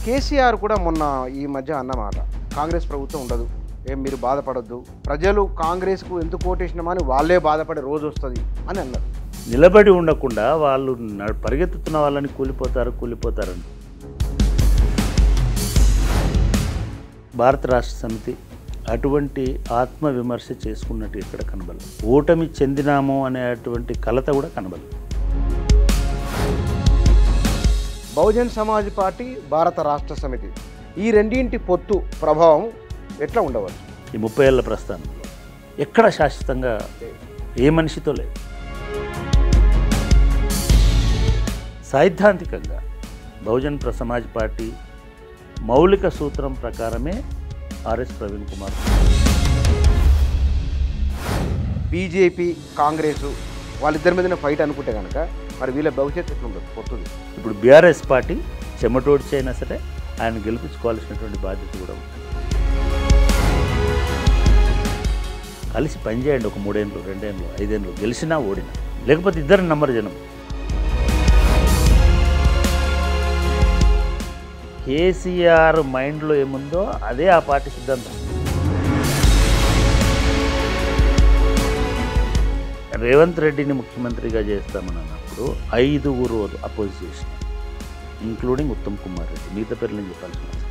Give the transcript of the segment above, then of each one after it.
కేసీఆర్ కూడా మొన్న ఈ మధ్య అన్నమాట, కాంగ్రెస్ ప్రభుత్వం ఉండదు, ఏం మీరు బాధపడొద్దు, ప్రజలు కాంగ్రెస్కు ఎందుకు ఓటేసినామని వాళ్ళే బాధపడే రోజు వస్తుంది అని అన్నారు. నిలబడి ఉండకుండా వాళ్ళు పరిగెత్తుతున్న వాళ్ళని కూలిపోతారని భారత రాష్ట్ర సమితి అటువంటి ఆత్మవిమర్శ చేసుకున్నట్టు ఇక్కడ కనబడదు. ఓటమి చెందినాము అనేటువంటి కలత కూడా కనబడదు. బహుజన్ సమాజ్ పార్టీ, భారత రాష్ట్ర సమితి, ఈ రెండింటి పొత్తు ప్రభావం ఎట్లా ఉండవచ్చు? ఈ 30 ఏళ్ల ప్రస్థానంలో ఎక్కడ శాశ్వతంగా ఏ మనిషితో లేదు. సైద్ధాంతికంగా బహుజన్ సమాజ్ పార్టీ మౌలిక సూత్రం ప్రకారమే ఆర్ఎస్ ప్రవీణ్ కుమార్, బీజేపీ, కాంగ్రెసు వాళ్ళిద్దరి మీదనే ఫైట్ అనుకుంటే కనుక మరి వీళ్ళ భవిష్యత్తు ఎట్లా ఉండదు పొత్తుది? ఇప్పుడు బీఆర్ఎస్ పార్టీ చెమటోడ్చి అయినా సరే ఆయన గెలిపించుకోవాల్సినటువంటి బాధ్యత కూడా ఉంది. కలిసి పనిచేయండి. ఒక 3 ఏళ్ళు, 2 ఏళ్ళు, 5 ఏళ్ళు, గెలిచినా ఓడినా, లేకపోతే ఇద్దరు నంబర్ జనం. కేసీఆర్ మైండ్లో ఏముందో అదే ఆ పార్టీ సిద్ధాంతం. రేవంత్ రెడ్డిని ముఖ్యమంత్రిగా చేస్తామని అన్నప్పుడు 5 అపోజ్ చేసిన, ఇంక్లూడింగ్ ఉత్తమ్ కుమార్ రెడ్డి, మిగతా పేర్లు నేను చెప్పాల్సిన అవసరం.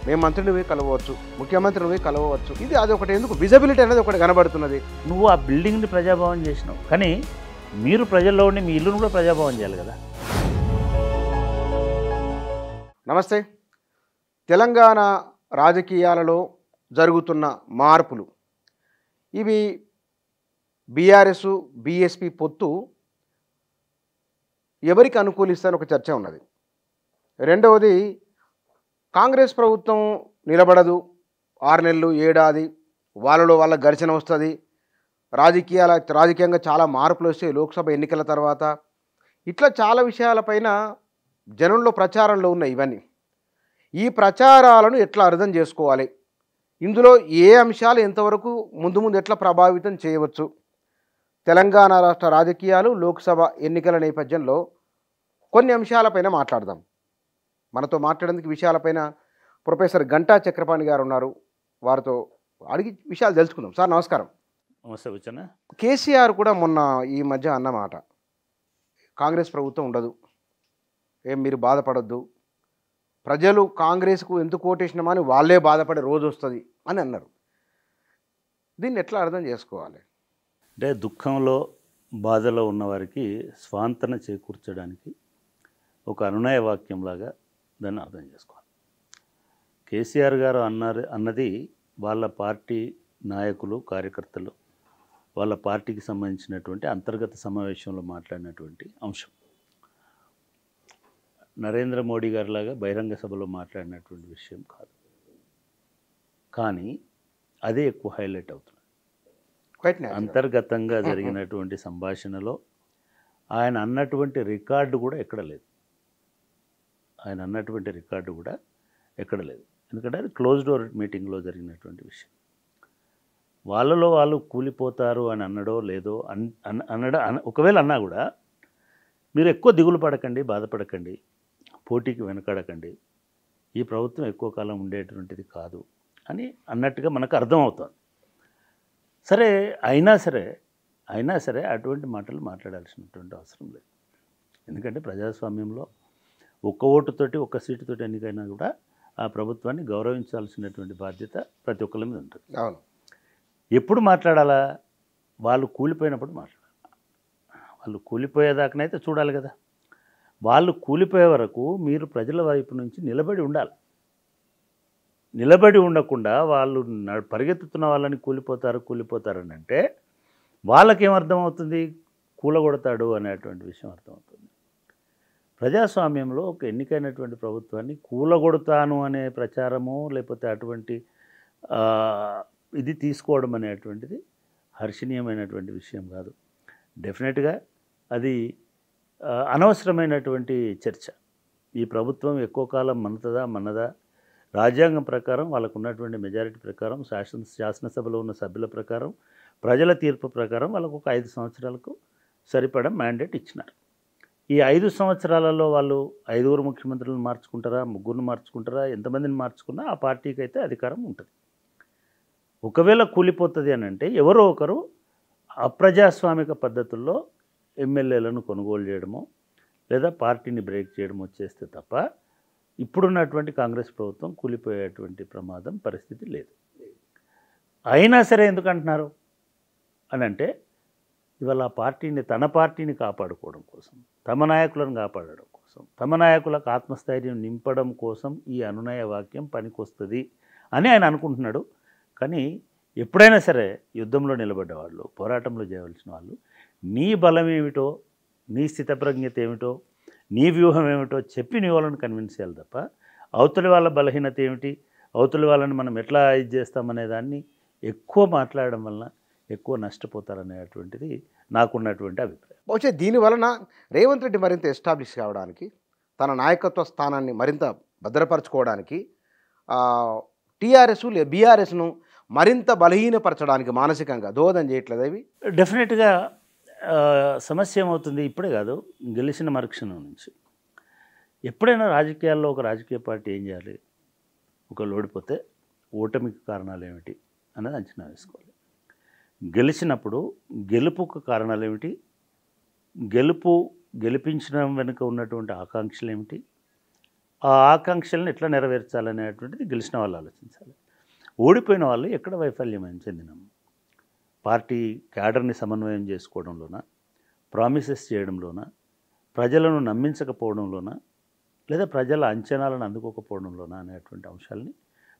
మేము మంత్రిని పోయి కలవచ్చు, ముఖ్యమంత్రిని పోయి కలవచ్చు, ఇది అదొకటి. ఎందుకు విజిబిలిటీ అనేది ఒకటి కనబడుతున్నది. నువ్వు ఆ బిల్డింగ్ని ప్రజాభవన్ చేసినావు, కానీ మీరు ప్రజల్లో ఉండి మీ ఇల్లును కూడా ప్రజాభవన్ చేయాలి కదా. నమస్తే. తెలంగాణ రాజకీయాలలో జరుగుతున్న మార్పులు ఇవి బీఆర్ఎస్ బీఎస్పీ పొత్తు ఎవరికి అనుకూలిస్తారని ఒక చర్చ ఉన్నది. రెండవది, కాంగ్రెస్ ప్రభుత్వం నిలబడదు, 6 నెలలు, ఏడాది వాళ్ళలో వాళ్ళ ఘర్షణ వస్తుంది, రాజకీయంగా చాలా మార్పులు వస్తాయి లోక్సభ ఎన్నికల తర్వాత. ఇట్లా చాలా విషయాలపైన జనంలో ప్రచారంలో ఉన్నాయి ఇవన్నీ. ఈ ప్రచారాలను ఎట్లా అర్థం చేసుకోవాలి, ఇందులో ఏ అంశాలు ఎంతవరకు ముందు ఎట్లా ప్రభావితం చేయవచ్చు? తెలంగాణ రాష్ట్ర రాజకీయాలు, లోక్సభ ఎన్నికల నేపథ్యంలో కొన్ని అంశాలపైన మాట్లాడదాం. మనతో మాట్లాడేందుకు విషయాలపైన ప్రొఫెసర్ గంటా చక్రపాణి గారు ఉన్నారు. వారితో అడిగి విషయాలు తెలుసుకుందాం. సార్ నమస్కారం. నమస్తే వచ్చాన. కేసీఆర్ కూడా మొన్న ఈ మధ్య అన్నమాట, కాంగ్రెస్ ప్రభుత్వం ఉండదు, ఏం మీరు బాధపడొద్దు, ప్రజలు కాంగ్రెస్కు ఎందుకు ఓటేసినామని వాళ్ళే బాధపడే రోజు వస్తుంది అని అన్నారు. దీన్ని ఎట్లా అర్థం చేసుకోవాలి? అంటే దుఃఖంలో, బాధలో ఉన్నవారికి స్వాంతన చేకూర్చడానికి ఒక అనునయ వాక్యంలాగా దాన్ని అర్థం చేసుకోవాలి. కేసీఆర్ గారు అన్నది వాళ్ళ పార్టీ నాయకులు, కార్యకర్తలు, వాళ్ళ పార్టీకి సంబంధించినటువంటి అంతర్గత సమావేశంలో మాట్లాడినటువంటి అంశం. నరేంద్ర మోడీ గారిలాగా బహిరంగ సభలో మాట్లాడినటువంటి విషయం కాదు, కానీ అదే ఎక్కువ హైలైట్ అవుతుంది. అంతర్గతంగా జరిగినటువంటి సంభాషణలో ఆయన అన్నటువంటి రికార్డు కూడా ఎక్కడ లేదు. ఎందుకంటే అది క్లోజ్ డోర్ మీటింగ్లో జరిగినటువంటి విషయం. వాళ్ళలో వాళ్ళు కూలిపోతారు అని అన్నడో లేదో ఒకవేళ అన్నా కూడా మీరు ఎక్కువ దిగులు పడకండి, బాధపడకండి, పోటీకి వెనకాడకండి, ఈ ప్రభుత్వం ఎక్కువ కాలం ఉండేటువంటిది కాదు అని అన్నట్టుగా మనకు అర్థమవుతుంది. సరే, అయినా సరే అటువంటి మాటలు మాట్లాడాల్సినటువంటి అవసరం లేదు. ఎందుకంటే ప్రజాస్వామ్యంలో ఒక్క ఓటుతోటి, ఒక్క సీటుతోటి ఎన్నికైనా కూడా ఆ ప్రభుత్వాన్ని గౌరవించాల్సినటువంటి బాధ్యత ప్రతి ఒక్కరి మీద ఉంటుంది. అవును. ఎప్పుడు మాట్లాడాలా? వాళ్ళు కూలిపోయినప్పుడు మాట్లాడాలి. వాళ్ళు కూలిపోయేదాకనైతే చూడాలి కదా. వాళ్ళు కూలిపోయే వరకు మీరు ప్రజల వైపు నుంచి నిలబడి ఉండాలి. నిలబడి ఉండకుండా వాళ్ళు పరిగెత్తుతున్న వాళ్ళని కూలిపోతారని అంటే వాళ్ళకేమర్థమవుతుంది? కూలగొడతాడు అనేటువంటి విషయం అర్థమవుతుంది. ప్రజాస్వామ్యంలో ఒక ఎన్నికైనటువంటి ప్రభుత్వాన్ని కూలగొడతాను అనే ప్రచారము, లేకపోతే అటువంటి ఇది తీసుకోవడం అనేటువంటిది హర్షణీయమైనటువంటి విషయం కాదు. డెఫినెట్గా అది అనవసరమైనటువంటి చర్చ. ఈ ప్రభుత్వం ఎక్కువ కాలం మనదా రాజ్యాంగం ప్రకారం, వాళ్ళకు ఉన్నటువంటి మెజారిటీ ప్రకారం, శాసనసభలో ఉన్న సభ్యుల ప్రకారం, ప్రజల తీర్పు ప్రకారం వాళ్ళకు ఒక 5 సంవత్సరాలకు సరిపడా మ్యాండేట్ ఇచ్చినారు. ఈ 5 సంవత్సరాలలో వాళ్ళు 5గురు ముఖ్యమంత్రులను మార్చుకుంటారా, ముగ్గురిని మార్చుకుంటారా, ఎంతమందిని మార్చుకున్నా ఆ పార్టీకి అయితే అధికారం ఉంటుంది. ఒకవేళ కూలిపోతుంది అని అంటే ఎవరో ఒకరు అప్రజాస్వామిక పద్ధతుల్లో ఎమ్మెల్యేలను కొనుగోలు చేయడమో లేదా పార్టీని బ్రేక్ చేయడమో చేస్తే తప్ప ఇప్పుడున్నటువంటి కాంగ్రెస్ ప్రభుత్వం కూలిపోయేటువంటి ప్రమాదం పరిస్థితి లేదు. అయినా సరే ఎందుకు అంటున్నారు అని అంటే ఇవాళ ఆ పార్టీని తన పార్టీని కాపాడుకోవడం కోసం, తమ నాయకులను కాపాడడం కోసం, తమ నాయకులకు ఆత్మస్థైర్యం నింపడం కోసం ఈ అనునయ వాక్యం పనికొస్తుంది అని ఆయన అనుకుంటున్నాడు. కానీ ఎప్పుడైనా సరే యుద్ధంలో నిలబడ్డ వాళ్ళు, పోరాటంలో చేయవలసిన వాళ్ళు నీ బలం ఏమిటో, నీ స్థితప్రజ్ఞత ఏమిటో, నీ వ్యూహం ఏమిటో చెప్పి నీ వాళ్ళని కన్విన్స్ చేయాలి తప్ప అవతలి వాళ్ళ బలహీనత ఏమిటి, అవతలి వాళ్ళని మనం ఎట్లా ఇది చేస్తామనే దాన్ని ఎక్కువ మాట్లాడడం వలన ఎక్కువ నష్టపోతారనేటువంటిది నాకున్నటువంటి అభిప్రాయం. బహుశా దీనివలన రేవంత్ రెడ్డి మరింత ఎస్టాబ్లిష్ కావడానికి, తన నాయకత్వ స్థానాన్ని మరింత భద్రపరచుకోవడానికి, టీఆర్ఎస్ బీఆర్ఎస్ను మరింత బలహీనపరచడానికి మానసికంగా దోహదం చేయట్లేదు అవి. డెఫినెట్గా సమస్య ఏమవుతుంది, ఇప్పుడే కాదు గెలిచిన మరుక్షణం నుంచి. ఎప్పుడైనా రాజకీయాల్లో ఒక రాజకీయ పార్టీ ఏం చేయాలి, ఒకళ్ళు ఓడిపోతే ఓటమికి కారణాలు ఏమిటి అన్నది అంచనా వేసుకోవాలి. గెలిచినప్పుడు గెలుపుకు కారణాలు ఏమిటి, గెలిపించడం వెనుక ఉన్నటువంటి ఆకాంక్షలు ఏమిటి, ఆ ఆకాంక్షలను ఎట్లా నెరవేర్చాలనేటువంటిది గెలిచిన వాళ్ళు ఆలోచించాలి. ఓడిపోయిన వాళ్ళు ఎక్కడ వైఫల్యం చెందినాము, పార్టీ క్యాడర్ని సమన్వయం చేసుకోవడంలోన, ప్రామిసెస్ చేయడంలోన, ప్రజలను నమ్మించకపోవడంలోన, లేదా ప్రజల అంచనాలను అందుకోకపోవడంలోన అనేటువంటి అంశాలని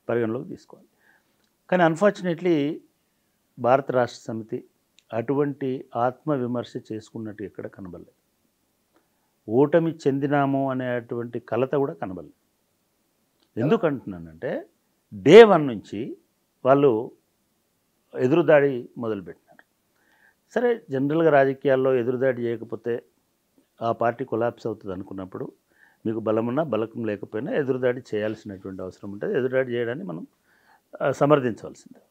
పరిగణలోకి తీసుకోవాలి. కానీ అన్ఫార్చునేట్లీ భారత రాష్ట్ర సమితి అటువంటి ఆత్మవిమర్శ చేసుకున్నట్టు ఎక్కడ కనబడలేదు. ఓటమి చెందినాము అనేటువంటి కలత కూడా కనబడలేదు. ఎందుకంటున్నానంటే డే 1 నుంచి వాళ్ళు ఎదురుదాడి మొదలుపెట్టినారు. సరే, జనరల్గా రాజకీయాల్లో ఎదురుదాడి చేయకపోతే ఆ పార్టీ కొలాప్స్ అవుతుంది అనుకున్నప్పుడు మీకు బలమున్నా బలకం లేకపోయినా ఎదురుదాడి చేయాల్సినటువంటి అవసరం ఉంటుంది. ఎదురుదాడి చేయడాన్ని మనం సమర్థించవలసిందే.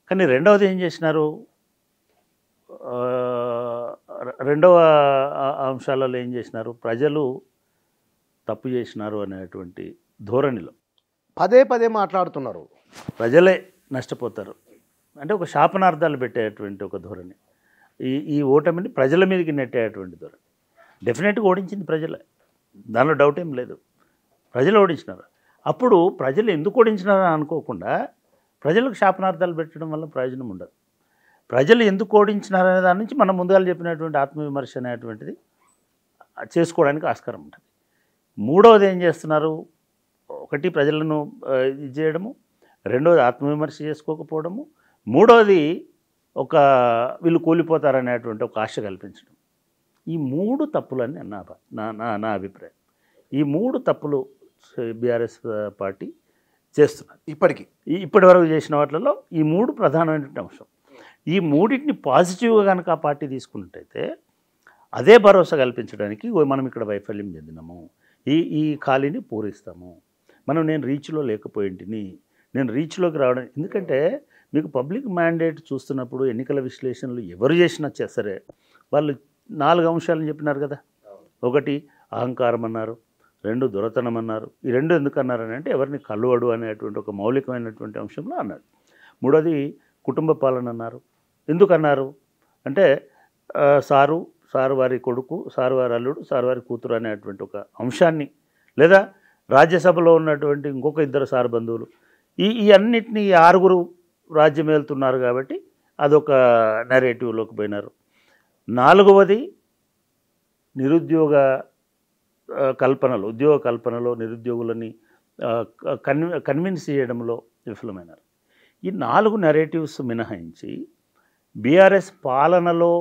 కానీ రెండవది ఏం చేసినారు, రెండవ అంశాలలో ఏం చేసినారు, ప్రజలు తప్పు చేసినారు అనేటువంటి ధోరణిలో పదే పదే మాట్లాడుతున్నారు. ప్రజలే నష్టపోతారు అంటే ఒక శాపనార్థాలు పెట్టేటువంటి ఒక ధోరణి, ఈ ఓటమిని ప్రజల మీదకి నెట్టేటువంటి ధోరణి. డెఫినెట్గా ఓడించింది ప్రజలే, దానిలో డౌట్ ఏం లేదు. ప్రజలు ఓడించినారు. అప్పుడు ప్రజలు ఎందుకు ఓడించినారని అనుకోకుండా ప్రజలకు శాపనార్థాలు పెట్టడం వల్ల ప్రయోజనం ఉండదు. ప్రజలు ఎందుకు ఓడించినారనే దాని నుంచి మనం ముందుగా చెప్పినటువంటి ఆత్మవిమర్శ అనేటువంటిది చేసుకోవడానికి ఆస్కారం ఉంటుంది. మూడవది ఏం చేస్తున్నారు, ఒకటి ప్రజలను ఇది చేయడము, రెండవది ఆత్మవిమర్శ చేసుకోకపోవడము, మూడవది వీళ్ళు కూలిపోతారనేటువంటి ఒక ఆశ కల్పించడం. ఈ 3 తప్పులని నా అభిప్రాయం. ఈ 3 తప్పులు బీఆర్ఎస్ పార్టీ చేస్తున్నారు ఇప్పటి వరకు చేసిన వాటిలో. ఈ 3 ప్రధానమైనటువంటి అంశం. ఈ మూడింటిని పాజిటివ్గా కనుక ఆ పార్టీ తీసుకున్నట్టయితే అదే భరోసా కల్పించడానికి మనం ఇక్కడ వైఫల్యం చెందినాము, ఈ ఖాళీని పూరిస్తాము, నేను రీచ్లో లేకపోయింటిని, నేను రీచ్లోకి రావడం. ఎందుకంటే మీకు పబ్లిక్ మ్యాండేట్ చూస్తున్నప్పుడు ఎన్నికల విశ్లేషణలు ఎవరు చేసినా సరే వాళ్ళు 4 అంశాలను చెప్పినారు కదా. 1 అహంకారం అన్నారు, 2 దొరతనం అన్నారు. ఈ 2 ఎందుకు అన్నారని అంటే ఎవరిని కలువడు అనేటువంటి ఒక మౌలికమైనటువంటి అంశంలో అన్నారు. 3వది కుటుంబ పాలన అన్నారు. ఎందుకు అన్నారు అంటే సారు వారి కొడుకు, సారు వారి అల్లుడు, సారు వారి కూతురు అనేటువంటి ఒక అంశాన్ని, లేదా రాజ్యసభలో ఉన్నటువంటి ఇంకొక 2 సారు బంధువులు, ఈ అన్నిటినీ 6 రాజ్యం వెళ్తున్నారు కాబట్టి అదొక నెరేటివ్లోకి పోయినారు. 4వది నిరుద్యోగ కల్పనలో, ఉద్యోగ కల్పనలో నిరుద్యోగులని కన్విన్స్ చేయడంలో విఫలమైనారు. ఈ 4 నెరేటివ్స్ మినహాయించి బీఆర్ఎస్ పాలనలో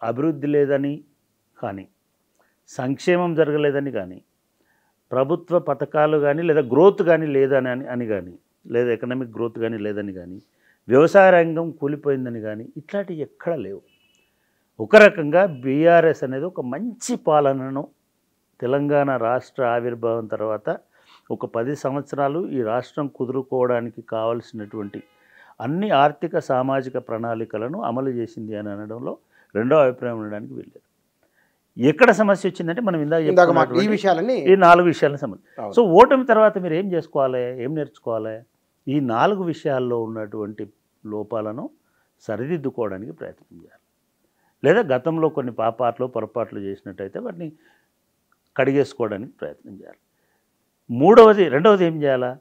అభివృద్ధి లేదని కానీ, సంక్షేమం జరగలేదని కానీ, ప్రభుత్వ పథకాలు కానీ లేదా గ్రోత్ కానీ లేదని అని కానీ, లేదా ఎకనామిక్ గ్రోత్ కానీ లేదని కానీ, వ్యవసాయ రంగం కూలిపోయిందని కానీ ఇట్లాంటివి ఎక్కడా లేవు. ఒక రకంగా బీఆర్ఎస్ అనేది ఒక మంచి పాలనను తెలంగాణ రాష్ట్ర ఆవిర్భావం తర్వాత ఒక 10 సంవత్సరాలు ఈ రాష్ట్రం కుదురుకోవడానికి కావలసినటువంటి అన్ని ఆర్థిక సామాజిక ప్రణాళికలను అమలు చేసింది అని అనడంలో రెండో అభిప్రాయం ఉండడానికి వీల్లేదు. ఎక్కడ సమస్య వచ్చిందంటే మనం ఇందాక ఈ చెప్పుకున్నటువంటి విషయాలన్నీ ఈ 4 విషయాల సమస్య. అవును. సో ఓటమి తర్వాత మీరు ఏం చేసుకోవాలి, ఏం నేర్చుకోవాలి? ఈ 4 విషయాల్లో ఉన్నటువంటి లోపాలను సరిదిద్దుకోవడానికి ప్రయత్నం చేయాలి. లేదా గతంలో కొన్ని పొరపాట్లు చేసినట్టయితే వాటిని కడిగేసుకోవడానికి ప్రయత్నం చేయాలి. రెండవది ఏం చేయాలా?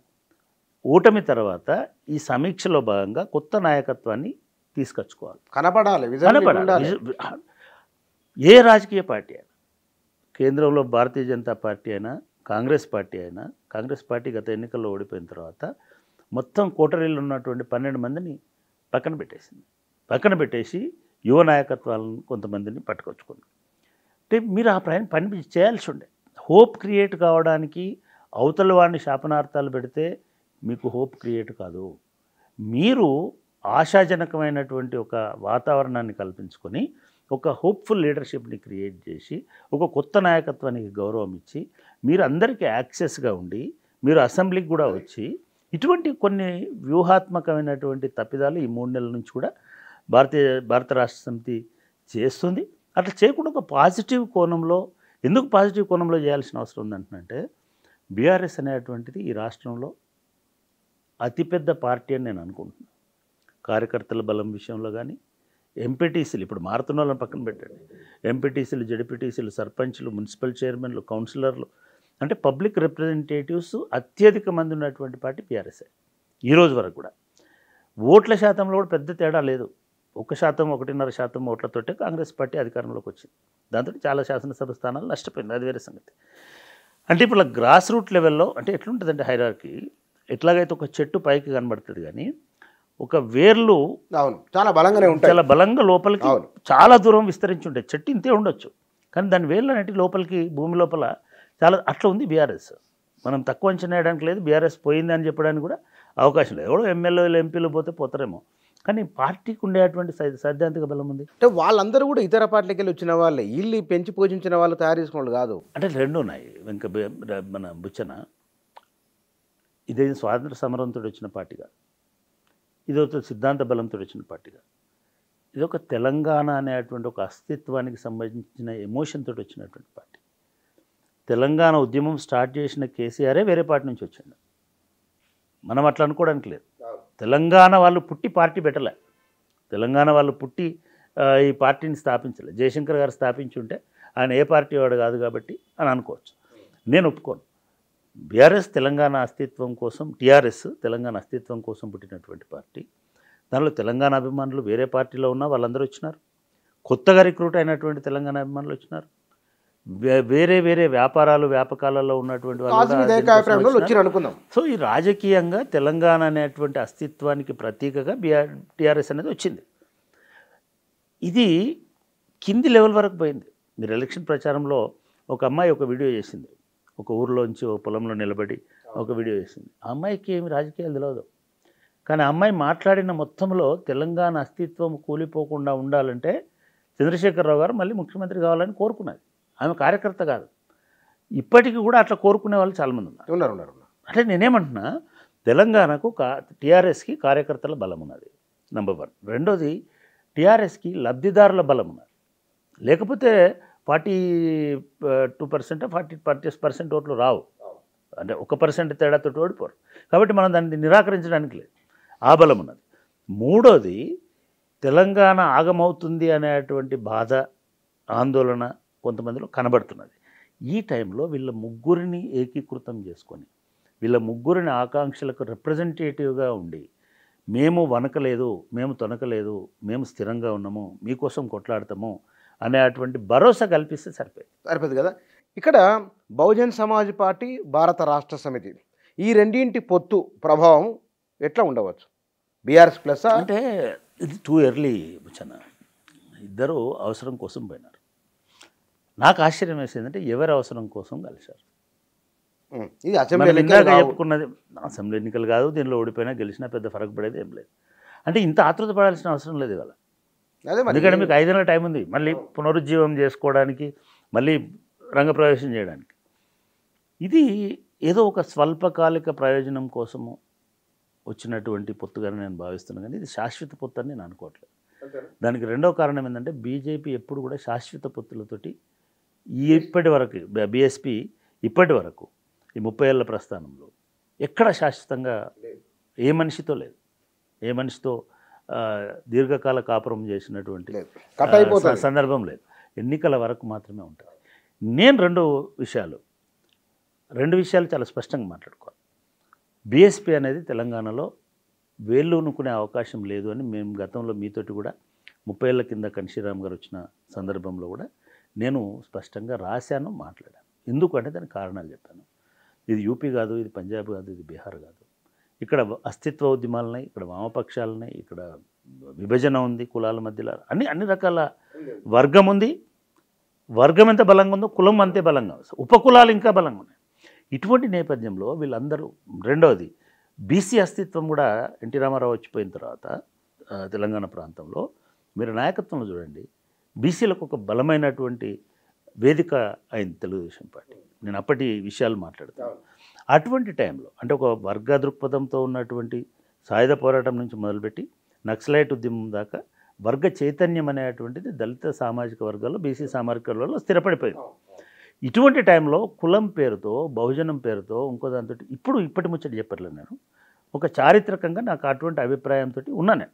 ఓటమి తర్వాత ఈ సమీక్షలో భాగంగా కొత్త నాయకత్వాన్ని తీసుకొచ్చుకోవాలి. కనపడాలి. ఏ రాజకీయ పార్టీ అయినా, కేంద్రంలో భారతీయ జనతా పార్టీ అయినా, కాంగ్రెస్ పార్టీ అయినా, కాంగ్రెస్ పార్టీ గత ఎన్నికల్లో ఓడిపోయిన తర్వాత మొత్తం కోటరీలో ఉన్నటువంటి 12 మందిని పక్కన పెట్టేసి యువ నాయకత్వాలను కొంతమందిని పట్టుకొచ్చుకుంది. అంటే మీరు ఆ పని చేయాల్సి ఉండే. హోప్ క్రియేట్ కావడానికి అవతల వాడిని శాపనార్థాలు పెడితే మీకు హోప్ క్రియేట్ కాదు. మీరు ఆశాజనకమైనటువంటి ఒక వాతావరణాన్ని కల్పించుకొని ఒక హోప్ఫుల్ లీడర్షిప్ని క్రియేట్ చేసి ఒక కొత్త నాయకత్వానికి గౌరవం ఇచ్చి మీరు అందరికీ యాక్సెస్గా ఉండి మీరు అసెంబ్లీకి కూడా వచ్చి ఇటువంటి కొన్ని వ్యూహాత్మకమైనటువంటి తప్పిదాలు ఈ 3 నెలల నుంచి కూడా భారత రాష్ట్ర సమితి చేస్తుంది. అట్లా చేయకుండా ఒక ఎందుకు పాజిటివ్ కోణంలో చేయాల్సిన అవసరం ఉందంటే బీఆర్ఎస్ అనేటువంటిది ఈ రాష్ట్రంలో అతిపెద్ద పార్టీ అని నేను అనుకుంటున్నాను. కార్యకర్తల బలం విషయంలో కానీ, ఎంపీటీసీలు ఇప్పుడు మారుతున్న వాళ్ళని పక్కన పెట్టండి, ఎంపీటీసీలు, జడ్పీటీసీలు, సర్పంచ్లు, మున్సిపల్ చైర్మన్లు, కౌన్సిలర్లు, అంటే పబ్లిక్ రిప్రజెంటేటివ్స్ అత్యధిక మంది ఉన్నటువంటి పార్టీ బీఆర్ఎస్ఏ ఈ రోజు వరకు కూడా. ఓట్ల శాతంలో కూడా పెద్ద తేడా లేదు. 1%, 1.5% ఓట్లతోటే కాంగ్రెస్ పార్టీ అధికారంలోకి వచ్చింది. దాంతో చాలా శాసనసభ స్థానాలు నష్టపోయింది, అది వేరే సంగతి. అంటే ఇప్పుడు గ్రాస్ రూట్ లెవెల్లో అంటే ఎట్లుంటుందంటే హైరార్కీ, ఎట్లాగైతే ఒక చెట్టు పైకి కనబడుతుంది కానీ ఒక వేర్లు చాలా బలంగానే ఉంటాయి, చాలా బలంగా లోపలికి చాలా దూరం విస్తరించి ఉంటాయి. చెట్టు ఇంతే ఉండొచ్చు కానీ దాని వేర్లు అనేవి లోపలికి భూమి లోపల చాలా అట్లా ఉంది బీఆర్ఎస్. మనం తక్కువ అంచనా వేయడానికి లేదు, బీఆర్ఎస్ పోయింది అని చెప్పడానికి కూడా అవకాశం లేదు. ఎవడో ఎమ్మెల్యేలు ఎంపీలు పోతారేమో, కానీ పార్టీకి ఉండేటువంటి సైద్ధాంతిక బలం ఉంది. అంటే వాళ్ళందరూ కూడా ఇతర పార్టీకి వెళ్ళి వచ్చిన వాళ్ళే, వీళ్ళు పెంచి పోషించిన వాళ్ళు తయారు చేసుకున్న కాదు. అంటే 2 ఉన్నాయి. మన బుచ్చన ఇదే స్వాతంత్ర సమరంతో వచ్చిన పార్టీగా, ఇదొక సిద్ధాంత బలంతో వచ్చిన పార్టీగా, ఇదొక తెలంగాణ అనేటువంటి ఒక అస్తిత్వానికి సంబంధించిన ఎమోషన్ తోటి వచ్చినటువంటి పార్టీ. తెలంగాణ ఉద్యమం స్టార్ట్ చేసిన కేసీఆరే వేరే పార్టీ నుంచి వచ్చిండు. మనం అట్లా అనుకోవడానికి లేదు. తెలంగాణ వాళ్ళు పుట్టి పార్టీ పెట్టలే, తెలంగాణ వాళ్ళు పుట్టి ఈ పార్టీని స్థాపించలే. జయశంకర్ గారు స్థాపించి ఉంటే ఆయన ఏ పార్టీ వాడు కాదు కాబట్టి అని అనుకోవచ్చు. నేను ఒప్పుకోను. బీఆర్ఎస్ తెలంగాణ అస్తిత్వం కోసం, టీఆర్ఎస్ తెలంగాణ అస్తిత్వం కోసం పుట్టినటువంటి పార్టీ. దానిలో తెలంగాణ అభిమానులు వేరే పార్టీలో ఉన్న వాళ్ళందరూ వచ్చినారు. కొత్తగా రిక్రూట్ అయినటువంటి తెలంగాణ అభిమానులు వచ్చినారు. వేరే వ్యాపకాలలో ఉన్నటువంటి వాళ్ళు. సో ఈ రాజకీయంగా తెలంగాణ అనేటువంటి అస్తిత్వానికి ప్రతీకగా టీఆర్ఎస్ అనేది వచ్చింది. ఇది కింది లెవెల్ వరకు పోయింది. మీరు ఎలక్షన్ ప్రచారంలో ఒక అమ్మాయి ఒక వీడియో చేసింది, ఒక ఊర్లోంచి ఒక పొలంలో నిలబడి ఒక వీడియో చేసింది. ఆ అమ్మాయికి ఏమి రాజకీయాలు తెలియదు, కానీ ఆ అమ్మాయి మాట్లాడిన మొత్తంలో తెలంగాణ అస్తిత్వం కూలిపోకుండా ఉండాలంటే చంద్రశేఖరరావు గారు మళ్ళీ ముఖ్యమంత్రి కావాలని కోరుకున్నది. ఆమె కార్యకర్త కాదు. ఇప్పటికీ కూడా అట్లా కోరుకునే వాళ్ళు చాలామంది ఉన్నారు. అంటే నేనేమంటున్నా, తెలంగాణకు టీఆర్ఎస్కి కార్యకర్తల బలం ఉన్నది, నెంబర్ 1. రెండోది, టీఆర్ఎస్కి లబ్ధిదారుల బలం ఉన్నది. లేకపోతే 42% 40% ఓట్లు రావు. అంటే 1% తేడాతో ఓడిపోరు. కాబట్టి మనం దాన్ని నిరాకరించడానికి లేదు, ఆ బలం ఉన్నది. మూడోది, తెలంగాణ ఆగమవుతుంది అనేటువంటి బాధ, ఆందోళన కొంతమందిలో కనబడుతున్నది. ఈ టైంలో వీళ్ళ ముగ్గురిని ఏకీకృతం చేసుకొని, వీళ్ళ ముగ్గురిని ఆకాంక్షలకు రిప్రజెంటేటివ్గా ఉండి, మేము వనకలేదు, మేము తొనకలేదు, మేము స్థిరంగా ఉన్నాము, మీకోసం కొట్లాడతాము అనేటువంటి భరోసా కల్పిస్తే సరిపోయింది కదా. ఇక్కడ బహుజన్ సమాజ్ పార్టీ, భారత రాష్ట్ర సమితి, ఈ రెండింటి పొత్తు ప్రభావం ఎట్లా ఉండవచ్చు? బీఆర్ఎస్ ప్లస్ అంటే ఇది టూ ఎర్లీ బుచ్చన్న. ఇద్దరు అవసరం కోసం పోయినారు. నాకు ఆశ్చర్యం వేసిందంటే ఎవరి అవసరం కోసం కలిశారు. ఇది అసెంబ్లీ చెప్పుకున్నది అసెంబ్లీ ఎన్నికలు కాదు, దీనిలో ఓడిపోయినా గెలిచినా పెద్ద ఫరక్ పడేది ఏం లేదు. అంటే ఇంత ఆతృత పడాల్సిన అవసరం లేదు ఇవాళ. ఎందుకంటే మీకు 5 నెలల టైం ఉంది మళ్ళీ పునరుజ్జీవం చేసుకోవడానికి, మళ్ళీ రంగప్రవేశం చేయడానికి. ఇది ఏదో ఒక స్వల్పకాలిక ప్రయోజనం కోసము వచ్చినటువంటి పొత్తుగానే నేను భావిస్తున్నాను, కానీ ఇది శాశ్వత పొత్తు అని నేను అనుకోవట్లేదు. దానికి రెండో కారణం ఏంటంటే బీజేపీ ఎప్పుడు కూడా శాశ్వత పొత్తులతోటి ఇప్పటి వరకు బీఎస్పీ ఇప్పటి వరకు ఈ 30 ఏళ్ల ప్రస్థానంలో ఎక్కడ శాశ్వతంగా ఏ మనిషితో లేదు, ఏ మనిషితో దీర్ఘకాల కాపురం చేసినటువంటి సందర్భం లేదు. ఎన్నికల వరకు మాత్రమే ఉంటుంది. నేను రెండు విషయాలు చాలా స్పష్టంగా మాట్లాడుకోవాలి. బీఎస్పీ అనేది తెలంగాణలో వేళ్ళు అనుకునే అవకాశం లేదు అని మేము గతంలో మీతోటి కూడా 30 ఏళ్ల కింద కన్షీరామ్ గారు వచ్చిన సందర్భంలో కూడా నేను స్పష్టంగా రాశాను, మాట్లాడాను. ఎందుకంటే దానికి కారణాలు చెప్పాను. ఇది యూపీ కాదు, ఇది పంజాబ్ కాదు, ఇది బీహార్ కాదు. ఇక్కడ అస్తిత్వ ఉద్యమాలున్నాయి, ఇక్కడ వామపక్షాలున్నాయి, ఇక్కడ విభజన ఉంది, కులాల మధ్యలో అన్ని రకాల వర్గం ఉంది. వర్గం ఎంత బలంగా ఉందో కులం అంతే బలంగా ఉంది, ఉపకులాలు ఇంకా బలంగా ఉన్నాయి. ఇటువంటి నేపథ్యంలో వీళ్ళందరూ, రెండవది బీసీ అస్తిత్వం కూడా ఎన్టీ రామారావు వచ్చిపోయిన తర్వాత తెలంగాణ ప్రాంతంలో మీరు నాయకత్వంలో చూడండి, బీసీలకు ఒక బలమైనటువంటి వేదిక అయింది తెలుగుదేశం పార్టీ. నేను అప్పటి విషయాలు మాట్లాడతాను. అటువంటి టైంలో అంటే ఒక వర్గ దృక్పథంతో ఉన్నటువంటి సాయుధ పోరాటం నుంచి మొదలుపెట్టి నక్సలైట్ ఉద్యమం దాకా వర్గ చైతన్యం అనేటువంటిది దళిత సామాజిక వర్గాల్లో, బీసీ సామాజిక వర్గాల్లో స్థిరపడిపోయింది. ఇటువంటి టైంలో కులం పేరుతో, బహుజనం పేరుతో, ఇంకో దాంతో ఇప్పటి ముచ్చట చెప్పట్లేదు. నేను ఒక చారిత్రకంగా నాకు అటువంటి అభిప్రాయంతో ఉన్నా. నేను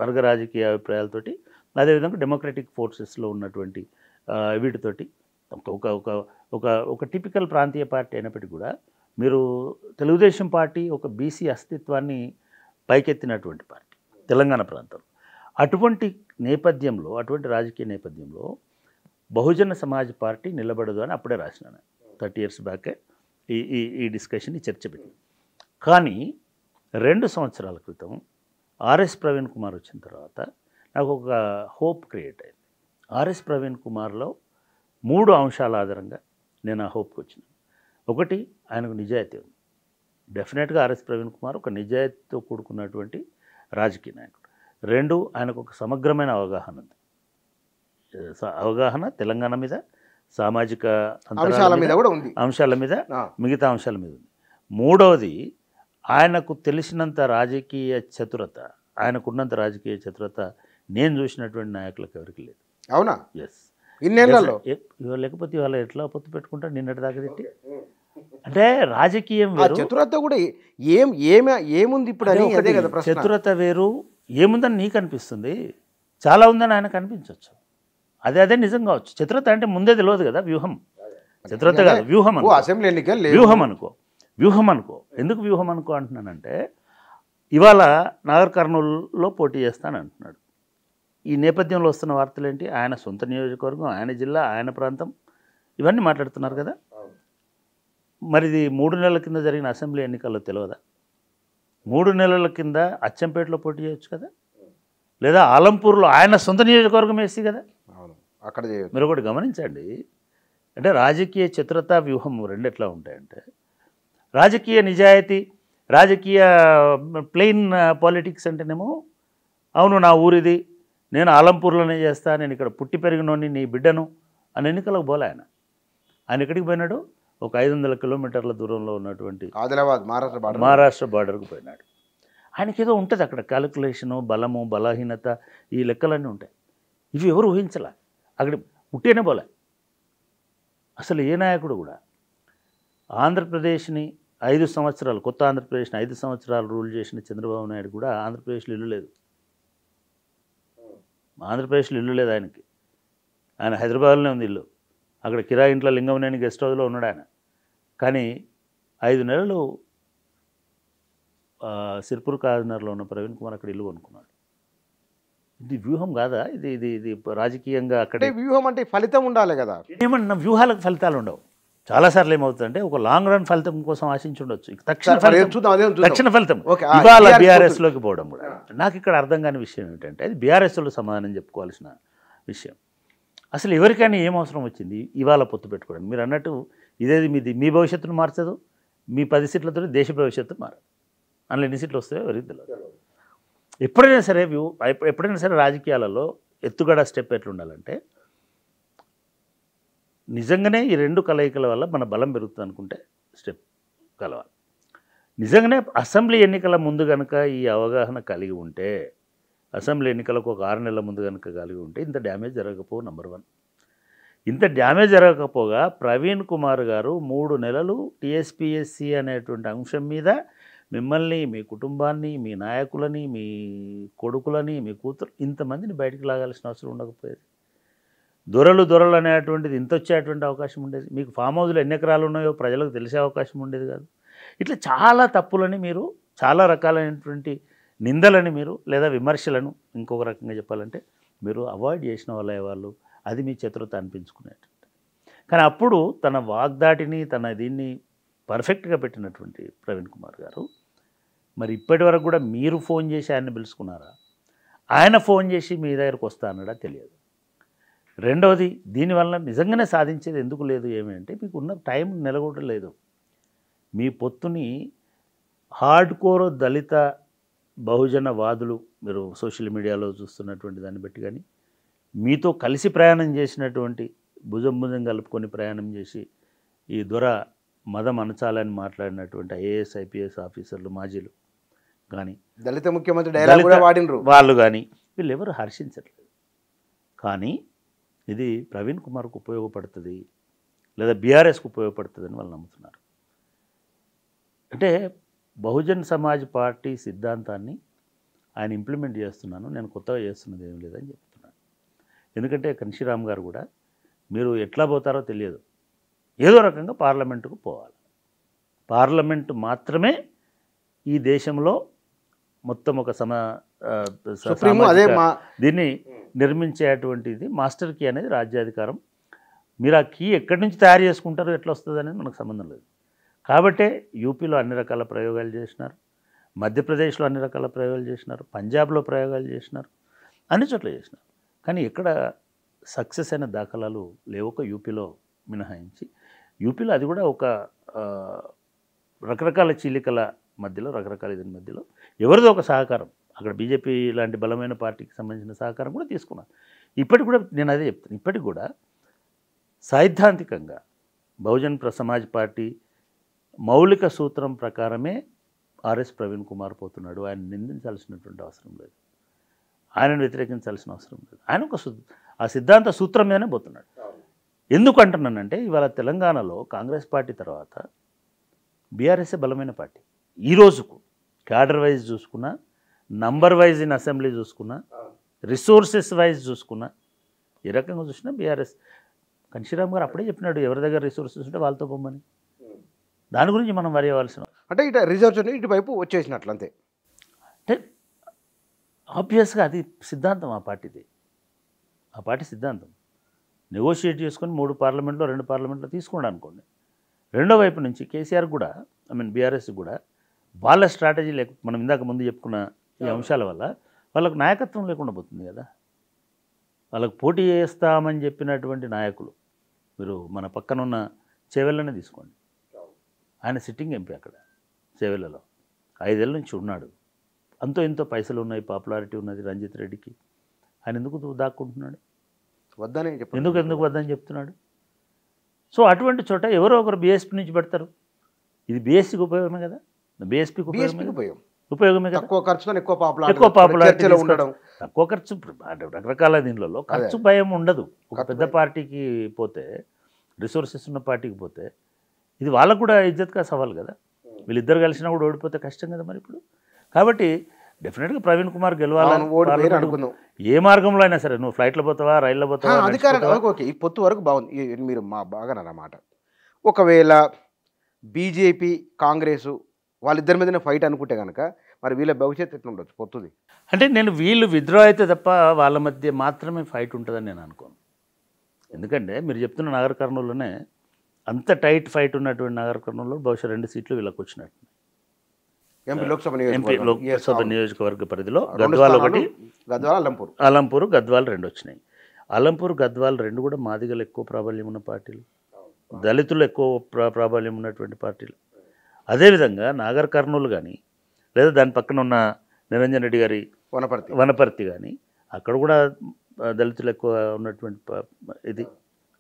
వర్గ రాజకీయ అభిప్రాయాలతోటి, అదేవిధంగా డెమోక్రటిక్ ఫోర్సెస్లో ఉన్నటువంటి వీటితోటి ఒక ఒక ఒక ఒక టిపికల్ ప్రాంతీయ పార్టీ అయినప్పటికీ కూడా మీరు తెలుగుదేశం పార్టీ ఒక బీసీ అస్తిత్వాన్ని పైకెత్తినటువంటి పార్టీ తెలంగాణ ప్రాంతంలో. అటువంటి నేపథ్యంలో, అటువంటి రాజకీయ నేపథ్యంలో బహుజన సమాజ్ పార్టీ నిలబడదు అని అప్పుడే రాసినాను. 30 years బ్యాకే ఈ డిస్కషన్, ఈ చర్చ పెట్టి. కానీ 2 సంవత్సరాల క్రితం ఆర్ఎస్ ప్రవీణ్ కుమార్ వచ్చిన తర్వాత నాకు ఒక హోప్ క్రియేట్ అయింది. ఆర్ఎస్ ప్రవీణ్ కుమార్లో 3 అంశాల ఆధారంగా నేను ఆ హోప్కి వచ్చినాను. ఒకటి, ఆయనకు నిజాయితీ ఉంది. డెఫినెట్గా ఆర్ఎస్ ప్రవీణ్ కుమార్ ఒక నిజాయితీతో కూడుకున్నటువంటి రాజకీయ నాయకుడు. 2, ఆయనకు ఒక సమగ్రమైన అవగాహన ఉంది. అవగాహన తెలంగాణ మీద, సామాజిక అంశాల మీద కూడా ఉంది, అంశాల మీద, మిగతా అంశాల మీద ఉంది. 3వది, ఆయనకు తెలిసినంత రాజకీయ చతురత, ఆయనకున్నంత రాజకీయ చతురత నేను చూసినటువంటి నాయకులకు ఎవరికి లేదు. అవునా? ఎస్. ఇన్నేళ్లలో లేకపోతే ఇవాళ ఎట్లా పొత్తు పెట్టుకుంటారు నిన్నటి దాకా తిట్టి? అంటే రాజకీయం వేరు, చతురత కూడా ఏముంది ఇప్పుడు అని. అదే కదా ప్రశ్న. చతురత వేరు, ఏముందని నీకు అనిపిస్తుంది, చాలా ఉందని ఆయనకు అనిపించవచ్చు. అదే నిజం కావచ్చు. చతురత అంటే ముందే తెలియదు కదా, వ్యూహం. చతురత కాదు, వ్యూహం అనుకో. అసెంబ్లీ ఎన్నికలు వ్యూహం అనుకో. ఎందుకు వ్యూహం అనుకో అంటున్నానంటే, ఇవాళ నాగర్ కర్నూలులో పోటీ చేస్తానంటున్నాడు. ఈ నేపథ్యంలో వస్తున్న వార్తలు ఏంటి? ఆయన సొంత నియోజకవర్గం, ఆయన జిల్లా, ఆయన ప్రాంతం, ఇవన్నీ మాట్లాడుతున్నారు కదా. మరి ఇది 3 నెలల కింద జరిగిన అసెంబ్లీ ఎన్నికల్లో తెలియదా? 3 నెలల కింద అచ్చంపేటలో పోటీ చేయొచ్చు కదా, లేదా ఆలంపూర్లో ఆయన సొంత నియోజకవర్గం వేసి కదా. అక్కడ మీరు ఒకటి గమనించండి. అంటే రాజకీయ చతురత, వ్యూహం రెండు ఎట్లా ఉంటాయంటే, రాజకీయ నిజాయితీ, రాజకీయ ప్లెయిన్ పాలిటిక్స్ అంటేనేమో, అవును నా ఊరిది, నేను ఆలంపూర్లోనే చేస్తా, నేను ఇక్కడ పుట్టి పెరిగినోని, నీ బిడ్డను అని ఎన్నికలకు పోలే ఆయన. ఎక్కడికి పోయినాడు? ఒక 500 కిలోమీటర్ల దూరంలో ఉన్నటువంటి ఆదిలాబాద్, మహారాష్ట్ర బార్డర్కు పోయినాడు. ఆయనకి ఏదో ఉంటుంది అక్కడ, క్యాలిక్యులేషను, బలము, బలహీనత, ఈ లెక్కలన్నీ ఉంటాయి. ఇవి ఎవరు ఊహించలే. అక్కడ పుట్టేనే పోలే. అసలు ఏ నాయకుడు కూడా ఆంధ్రప్రదేశ్ని 5 సంవత్సరాలు, కొత్త ఆంధ్రప్రదేశ్ని 5 సంవత్సరాలు రూల్ చేసిన చంద్రబాబు నాయుడు కూడా ఆంధ్రప్రదేశ్లో ఇల్లు లేదు. ఆంధ్రప్రదేశ్లో ఇల్లు లేదు ఆయనకి. ఆయన హైదరాబాద్లోనే ఉంది ఇల్లు. అక్కడ కిరాయి ఇంట్లో లింగంనేని గెస్ట్ హౌస్లో ఉన్నాడు ఆయన. కానీ 5 నెలలు సిర్పూర్ కాకినాడలో ఉన్న ప్రవీణ్ కుమార్ అక్కడ ఇల్లు కొనుక్కున్నాడు. ఇది వ్యూహం కాదా? ఇది రాజకీయంగా అక్కడ వ్యూహం అంటే ఫలితం ఉండాలి కదా. ఏమన్నా వ్యూహాలకు ఫలితాలు ఉండవు. చాలాసార్లు ఏమవుతుందంటే, ఒక లాంగ్ రన్ ఫలితం కోసం ఆశించుండొచ్చు, తక్షణ ఫలితం ఇవాళ బీఆర్ఎస్లోకి పోవడం కూడా. నాకు ఇక్కడ అర్థం కాని విషయం ఏంటంటే, అది బీఆర్ఎస్లో సమాధానం చెప్పుకోవాల్సిన విషయం. అసలు ఎవరికైనా ఏం అవసరం వచ్చింది ఇవాళ పొత్తు పెట్టుకోవడం? మీరు అన్నట్టు ఇదేది మీ భవిష్యత్తును మార్చదు, మీ 10 సీట్లతో దేశ భవిష్యత్తు మారదు. అందులో ఎన్ని సీట్లు వస్తాయో ఎవరికి తెలియదు. ఎప్పుడైనా సరే రాజకీయాలలో ఎత్తుగడ స్టెప్ ఎట్లుండాలంటే, నిజంగానే ఈ 2 కలయికల వల్ల మన బలం పెరుగుతుంది అనుకుంటే స్టెప్ కలవాలి. నిజంగానే అసెంబ్లీ ఎన్నికల ముందు కనుక ఈ అవగాహన కలిగి ఉంటే, అసెంబ్లీ ఎన్నికలకు ఒక 6 నెలల ముందు కనుక కలిగి ఉంటే ఇంత డ్యామేజ్ జరగకపోవు. నెంబర్ 1. ఇంత డ్యామేజ్ జరగకపోగా ప్రవీణ్ కుమార్ గారు 3 నెలలు టీఎస్పీఎస్సీ అనేటువంటి అంశం మీద మిమ్మల్ని, మీ కుటుంబాన్ని, మీ నాయకులని, మీ కొడుకులని, మీ కూతురు ఇంతమందిని బయటికి లాగాల్సిన అవసరం ఉండకపోయేది. దొరలు అనేటువంటిది ఇంత వచ్చేటువంటి అవకాశం ఉండేది. మీకు ఫామ్ హౌస్లో ఎన్ని ఎకరాలు ఉన్నాయో ప్రజలకు తెలిసే అవకాశం ఉండేది కాదు. ఇట్లా చాలా తప్పులని మీరు, చాలా రకాలైనటువంటి నిందలని మీరు, లేదా విమర్శలను ఇంకొక రకంగా చెప్పాలంటే మీరు అవాయిడ్ చేసిన వాళ్ళు అది మీ చతురత అనిపించుకునేటువంటి. కానీ అప్పుడు తన వాగ్దాటిని, తన దీన్ని పర్ఫెక్ట్గా పెట్టినటువంటి ప్రవీణ్ కుమార్ గారు మరి ఇప్పటి వరకు కూడా మీరు ఫోన్ చేసి ఆయన్ని పిలుచుకున్నారా, ఆయన ఫోన్ చేసి మీ దగ్గరకు వస్తా అన్నాడా తెలియదు. రెండవది, దీనివల్ల నిజంగానే సాధించేది ఎందుకు లేదు ఏమంటే మీకు ఉన్న టైం నిలగొట్టలేదు. మీ పొత్తుని హార్డ్ కోర్ దళిత బహుజన వాదులు మీరు సోషల్ మీడియాలో చూస్తున్నటువంటి దాన్ని బట్టి కానీ, మీతో కలిసి ప్రయాణం చేసినటువంటి భుజం కలుపుకొని ప్రయాణం చేసి ఈ దొర మదం అనచాలని మాట్లాడినటువంటి ఐఏఎస్ ఐపీఎస్ ఆఫీసర్లు మాజీలు కానీ, దళిత ముఖ్యమంత్రి డైలాగ్ కూడా వాడినరు వాళ్ళు కానీ, వీళ్ళు ఎవరు హర్షించట్లేదు. కానీ ఇది ప్రవీణ్ కుమార్కు ఉపయోగపడుతుంది లేదా బీఆర్ఎస్కు ఉపయోగపడుతుందని వాళ్ళు నమ్ముతున్నారు. అంటే బహుజన్ సమాజ్ పార్టీ సిద్ధాంతాన్ని ఆయన ఇంప్లిమెంట్ చేస్తున్నాను, నేను కొత్తగా చేస్తున్నది ఏం లేదని చెప్తున్నాను. ఎందుకంటే కన్షీరామ్ గారు కూడా మీరు ఎట్లా పోతారో తెలియదు, ఏదో రకంగా పార్లమెంటుకు పోవాలి. పార్లమెంటు మాత్రమే ఈ దేశంలో మొత్తం ఒక దీన్ని నిర్మించేటువంటిది మాస్టర్ కీ అనేది రాజ్యాధికారం. మీరు ఆ కీ ఎక్కడి నుంచి తయారు చేసుకుంటారో ఎట్లా వస్తుంది అనేది మనకు సంబంధం లేదు. కాబట్టే యూపీలో అన్ని రకాల ప్రయోగాలు చేసినారు, మధ్యప్రదేశ్లో అన్ని రకాల ప్రయోగాలు చేసినారు, పంజాబ్లో ప్రయోగాలు చేసినారు, అన్ని చోట్ల చేసినారు. కానీ ఎక్కడ సక్సెస్ అయిన దాఖలాలు లేవు, ఒక యూపీలో మినహాయించి. యూపీలో అది కూడా ఒక రకరకాల చీలికల మధ్యలో, రకరకాల దీని మధ్యలో ఎవరిదో ఒక సహకారం, అక్కడ బీజేపీ లాంటి బలమైన పార్టీకి సంబంధించిన సహకారం కూడా తీసుకున్నాను. ఇప్పటికి కూడా నేను అదే చెప్తాను, ఇప్పటికి కూడా సైద్ధాంతికంగా బహుజన్ సమాజ్ పార్టీ మౌలిక సూత్రం ప్రకారమే ఆర్ఎస్ ప్రవీణ్ కుమార్ పోతున్నాడు. ఆయన నిందించాల్సినటువంటి అవసరం లేదు, ఆయనను వ్యతిరేకించాల్సిన అవసరం లేదు. ఆయన ఒక ఆ సిద్ధాంత సూత్రం మీదనే పోతున్నాడు. ఎందుకు అంటున్నానంటే ఇవాళ తెలంగాణలో కాంగ్రెస్ పార్టీ తర్వాత బీఆర్ఎస్ఏ బలమైన పార్టీ. ఈ రోజుకు క్యాడర్ వైజ్ చూసుకున్నా, నంబర్ వైజ్ ఇన్ అసెంబ్లీ చూసుకున్నా, రిసోర్సెస్ వైజ్ చూసుకున్నా, ఏ రకంగా చూసినా బీఆర్ఎస్. కన్షీరామ్ గారు అప్పుడే చెప్పినాడు ఎవరి దగ్గర రిసోర్సెస్ ఉంటే వాళ్ళతో పొమ్మని. దాని గురించి మనం వరి అవ్వాల్సిన అంటే ఇటు రిజర్వ్స్ ఇటువైపు వచ్చేసినట్లు అంతే. అంటే ఆబ్వియస్గా అది సిద్ధాంతం ఆ పార్టీది, ఆ పార్టీ సిద్ధాంతం. నెగోషియేట్ చేసుకొని 3 పార్లమెంట్లో 2 పార్లమెంట్లో తీసుకోండి అనుకోండి. రెండో వైపు నుంచి కేసీఆర్ కూడా బీఆర్ఎస్ కూడా వాళ్ళ స్ట్రాటజీ మనం ఇందాక ముందు చెప్పుకున్న ఈ అంశాల వల్ల వాళ్ళకు నాయకత్వం లేకుండా పోతుంది కదా. వాళ్ళకు పోటీ చేస్తామని చెప్పినటువంటి నాయకులు, మీరు మన పక్కనున్న చేవెళ్ళనే తీసుకోండి, ఆయన సిట్టింగ్ ఎంపీ అక్కడ చేవెళ్ళలో 5 ఏళ్ళ నుంచి ఉన్నాడు. అంతో ఇంతో పైసలు ఉన్నాయి, పాపులారిటీ ఉన్నది రంజిత్ రెడ్డికి. ఆయన ఎందుకు దాక్కుంటున్నాడు, వద్దని ఎందుకు వద్దని చెప్తున్నాడు. సో అటువంటి చోట ఎవరో ఒకరు బీఎస్పీ నుంచి పెడతారు. ఇది బీఎస్పీకి ఉపయోగమే కదా, బీఎస్పీకి ఉపయోగమే కదా. తక్కువ ఖర్చుతో ఎక్కువ పాపులారిటీ ఉండడం, తక్కువ ఖర్చు, రకరకాల దీనిలో ఖర్చు భయం ఉండదు. ఒక పెద్ద పార్టీకి పోతే, రిసోర్సెస్ ఉన్న పార్టీకి పోతే ఇది వాళ్ళకు కూడా ఇజ్జత్గా సవాల్ కదా. వీళ్ళిద్దరు కలిసినా కూడా ఓడిపోతే కష్టం కదా మరి ఇప్పుడు. కాబట్టి డెఫినెట్గా ప్రవీణ్ కుమార్ గెలవాలని ఏ మార్గంలో అయినా సరే, నువ్వు ఫ్లైట్లో పోతావా, రైల్లో పోతావా, ఓకే. ఈ పొత్తు వరకు బాగుంది, మీరు బాగా అన్నమాట. ఒకవేళ బీజేపీ కాంగ్రెస్ వాళ్ళిద్దరి మీదనే ఫైట్ అనుకుంటే కనుక మరి వీళ్ళ భవిష్యత్తు ఎట్లా ఉండొచ్చు పొత్తుది? అంటే నేను వీళ్ళు విత్డ్రా అయితే తప్ప వాళ్ళ మధ్య మాత్రమే ఫైట్ ఉంటుందని నేను అనుకోను. ఎందుకంటే మీరు చెప్తున్న నగర కర్నూలులోనే అంత టైట్ ఫైట్ ఉన్నటువంటి నగర కర్నూలులో బహుశా 2 సీట్లు వీళ్ళకి వచ్చినట్టు. ఎంపీ లోక్సభ నియోజకవర్గ పరిధిలో గద్వాల్ ఒకటి, అలంపూర్ గద్వాల్ 2 వచ్చినాయి. అలంపూర్ గద్వాల్ 2 కూడా మాదిగలు ఎక్కువ ప్రాబల్యం ఉన్న పార్టీలు, దళితులు ఎక్కువ ప్రాబల్యం ఉన్నటువంటి పార్టీలు. అదేవిధంగా నాగర్ కర్నూలు కానీ, లేదా దాని పక్కన ఉన్న నిరంజన్ రెడ్డి గారి వనపర్తి కానీ, అక్కడ కూడా దళితులు ఎక్కువ ఉన్నటువంటి ఇది.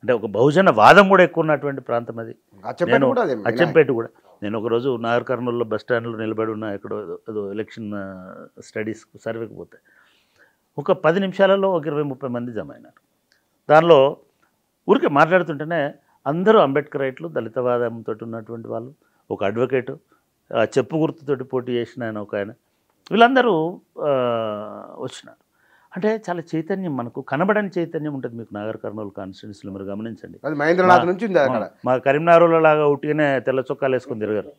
అంటే ఒక బహుజన వాదం కూడా ఎక్కువ ఉన్నటువంటి ప్రాంతం అది. అచ్చంపేట కూడా. నేను ఒకరోజు నాగర్ కర్నూలులో బస్ స్టాండ్లో నిలబడి ఉన్న ఎక్కడో ఏదో ఎలక్షన్ స్టడీస్ సర్వేకి పోతే ఒక 10 నిమిషాలలో ఒక 20-30 మంది జమ అయినారు. దానిలో ఊరికే మాట్లాడుతుంటేనే అందరూ అంబేద్కరైట్లు, దళితవాదంతో ఉన్నటువంటి వాళ్ళు, ఒక అడ్వకేటు, చెప్పు గుర్తుతోటి పోటీ చేసిన ఆయన ఒక ఆయన, వీళ్ళందరూ వచ్చినారు. అంటే చాలా చైతన్యం, మనకు కనబడని చైతన్యం ఉంటుంది మీకు నాగర్ కర్నూలు కాన్స్టిట్యున్సీలో. మీరు గమనించండి. అది మహేంద్రనాథ్ నుంచి ఉంది అక్కడ. మా కరీంనగర్లో లాగా ఉట్టిగానే తెల్ల చొక్కాలు వేసుకొని తిరగరు.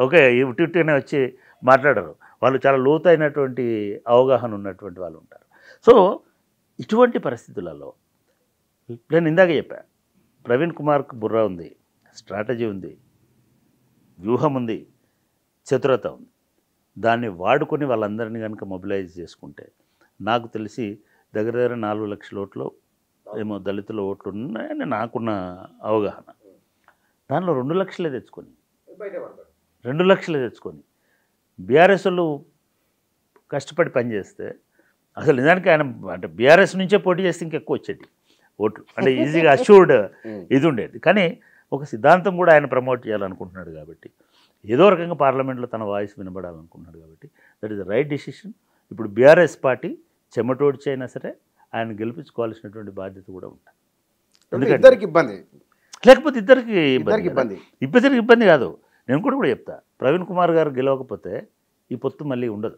ఓకే, ఉట్టిగానే వచ్చి మాట్లాడరు. వాళ్ళు చాలా లోతైనటువంటి అవగాహన ఉన్నటువంటి వాళ్ళు ఉంటారు. సో ఇటువంటి పరిస్థితులలో నేను ఇందాక చెప్పా, ప్రవీణ్ కుమార్కు బుర్ర ఉంది, స్ట్రాటజీ ఉంది, వ్యూహం ఉంది, చతురత ఉంది. దాన్ని వాడుకొని వాళ్ళందరినీ కనుక మొబిలైజ్ చేసుకుంటే నాకు తెలిసి దగ్గర దగ్గర 4 లక్షల ఓట్లు ఏమో దళితుల ఓట్లు ఉన్నాయని నాకున్న అవగాహన. దానిలో 2 లక్షలే తెచ్చుకొని 2 లక్షలే తెచ్చుకొని బీఆర్ఎస్ వాళ్ళు కష్టపడి పనిచేస్తే అసలు నిజానికి ఆయన అంటే బీఆర్ఎస్ నుంచే పోటీ చేస్తే ఇంకెక్కువ వచ్చేది ఓట్లు, అంటే ఈజీగా అష్యూర్డ్ ఇది ఉండేది. కానీ ఒక సిద్ధాంతం కూడా ఆయన ప్రమోట్ చేయాలనుకుంటున్నాడు కాబట్టి, ఏదో రకంగా పార్లమెంట్లో తన వాయిస్ వినబడాలనుకుంటున్నాడు కాబట్టి that is the right decision. ఇప్పుడు బీఆర్ఎస్ పార్టీ చెమటోడ్చి అయినా సరే ఆయన గెలిపించుకోవాల్సినటువంటి బాధ్యత కూడా ఉంటుంది. ఇద్దరికి ఇబ్బంది, లేకపోతే ఇద్దరికి ఇబ్బంది కాదు. నేను కూడా చెప్తా, ప్రవీణ్ కుమార్ గారు గెలవకపోతే ఈ పొత్తు మళ్ళీ ఉండదు.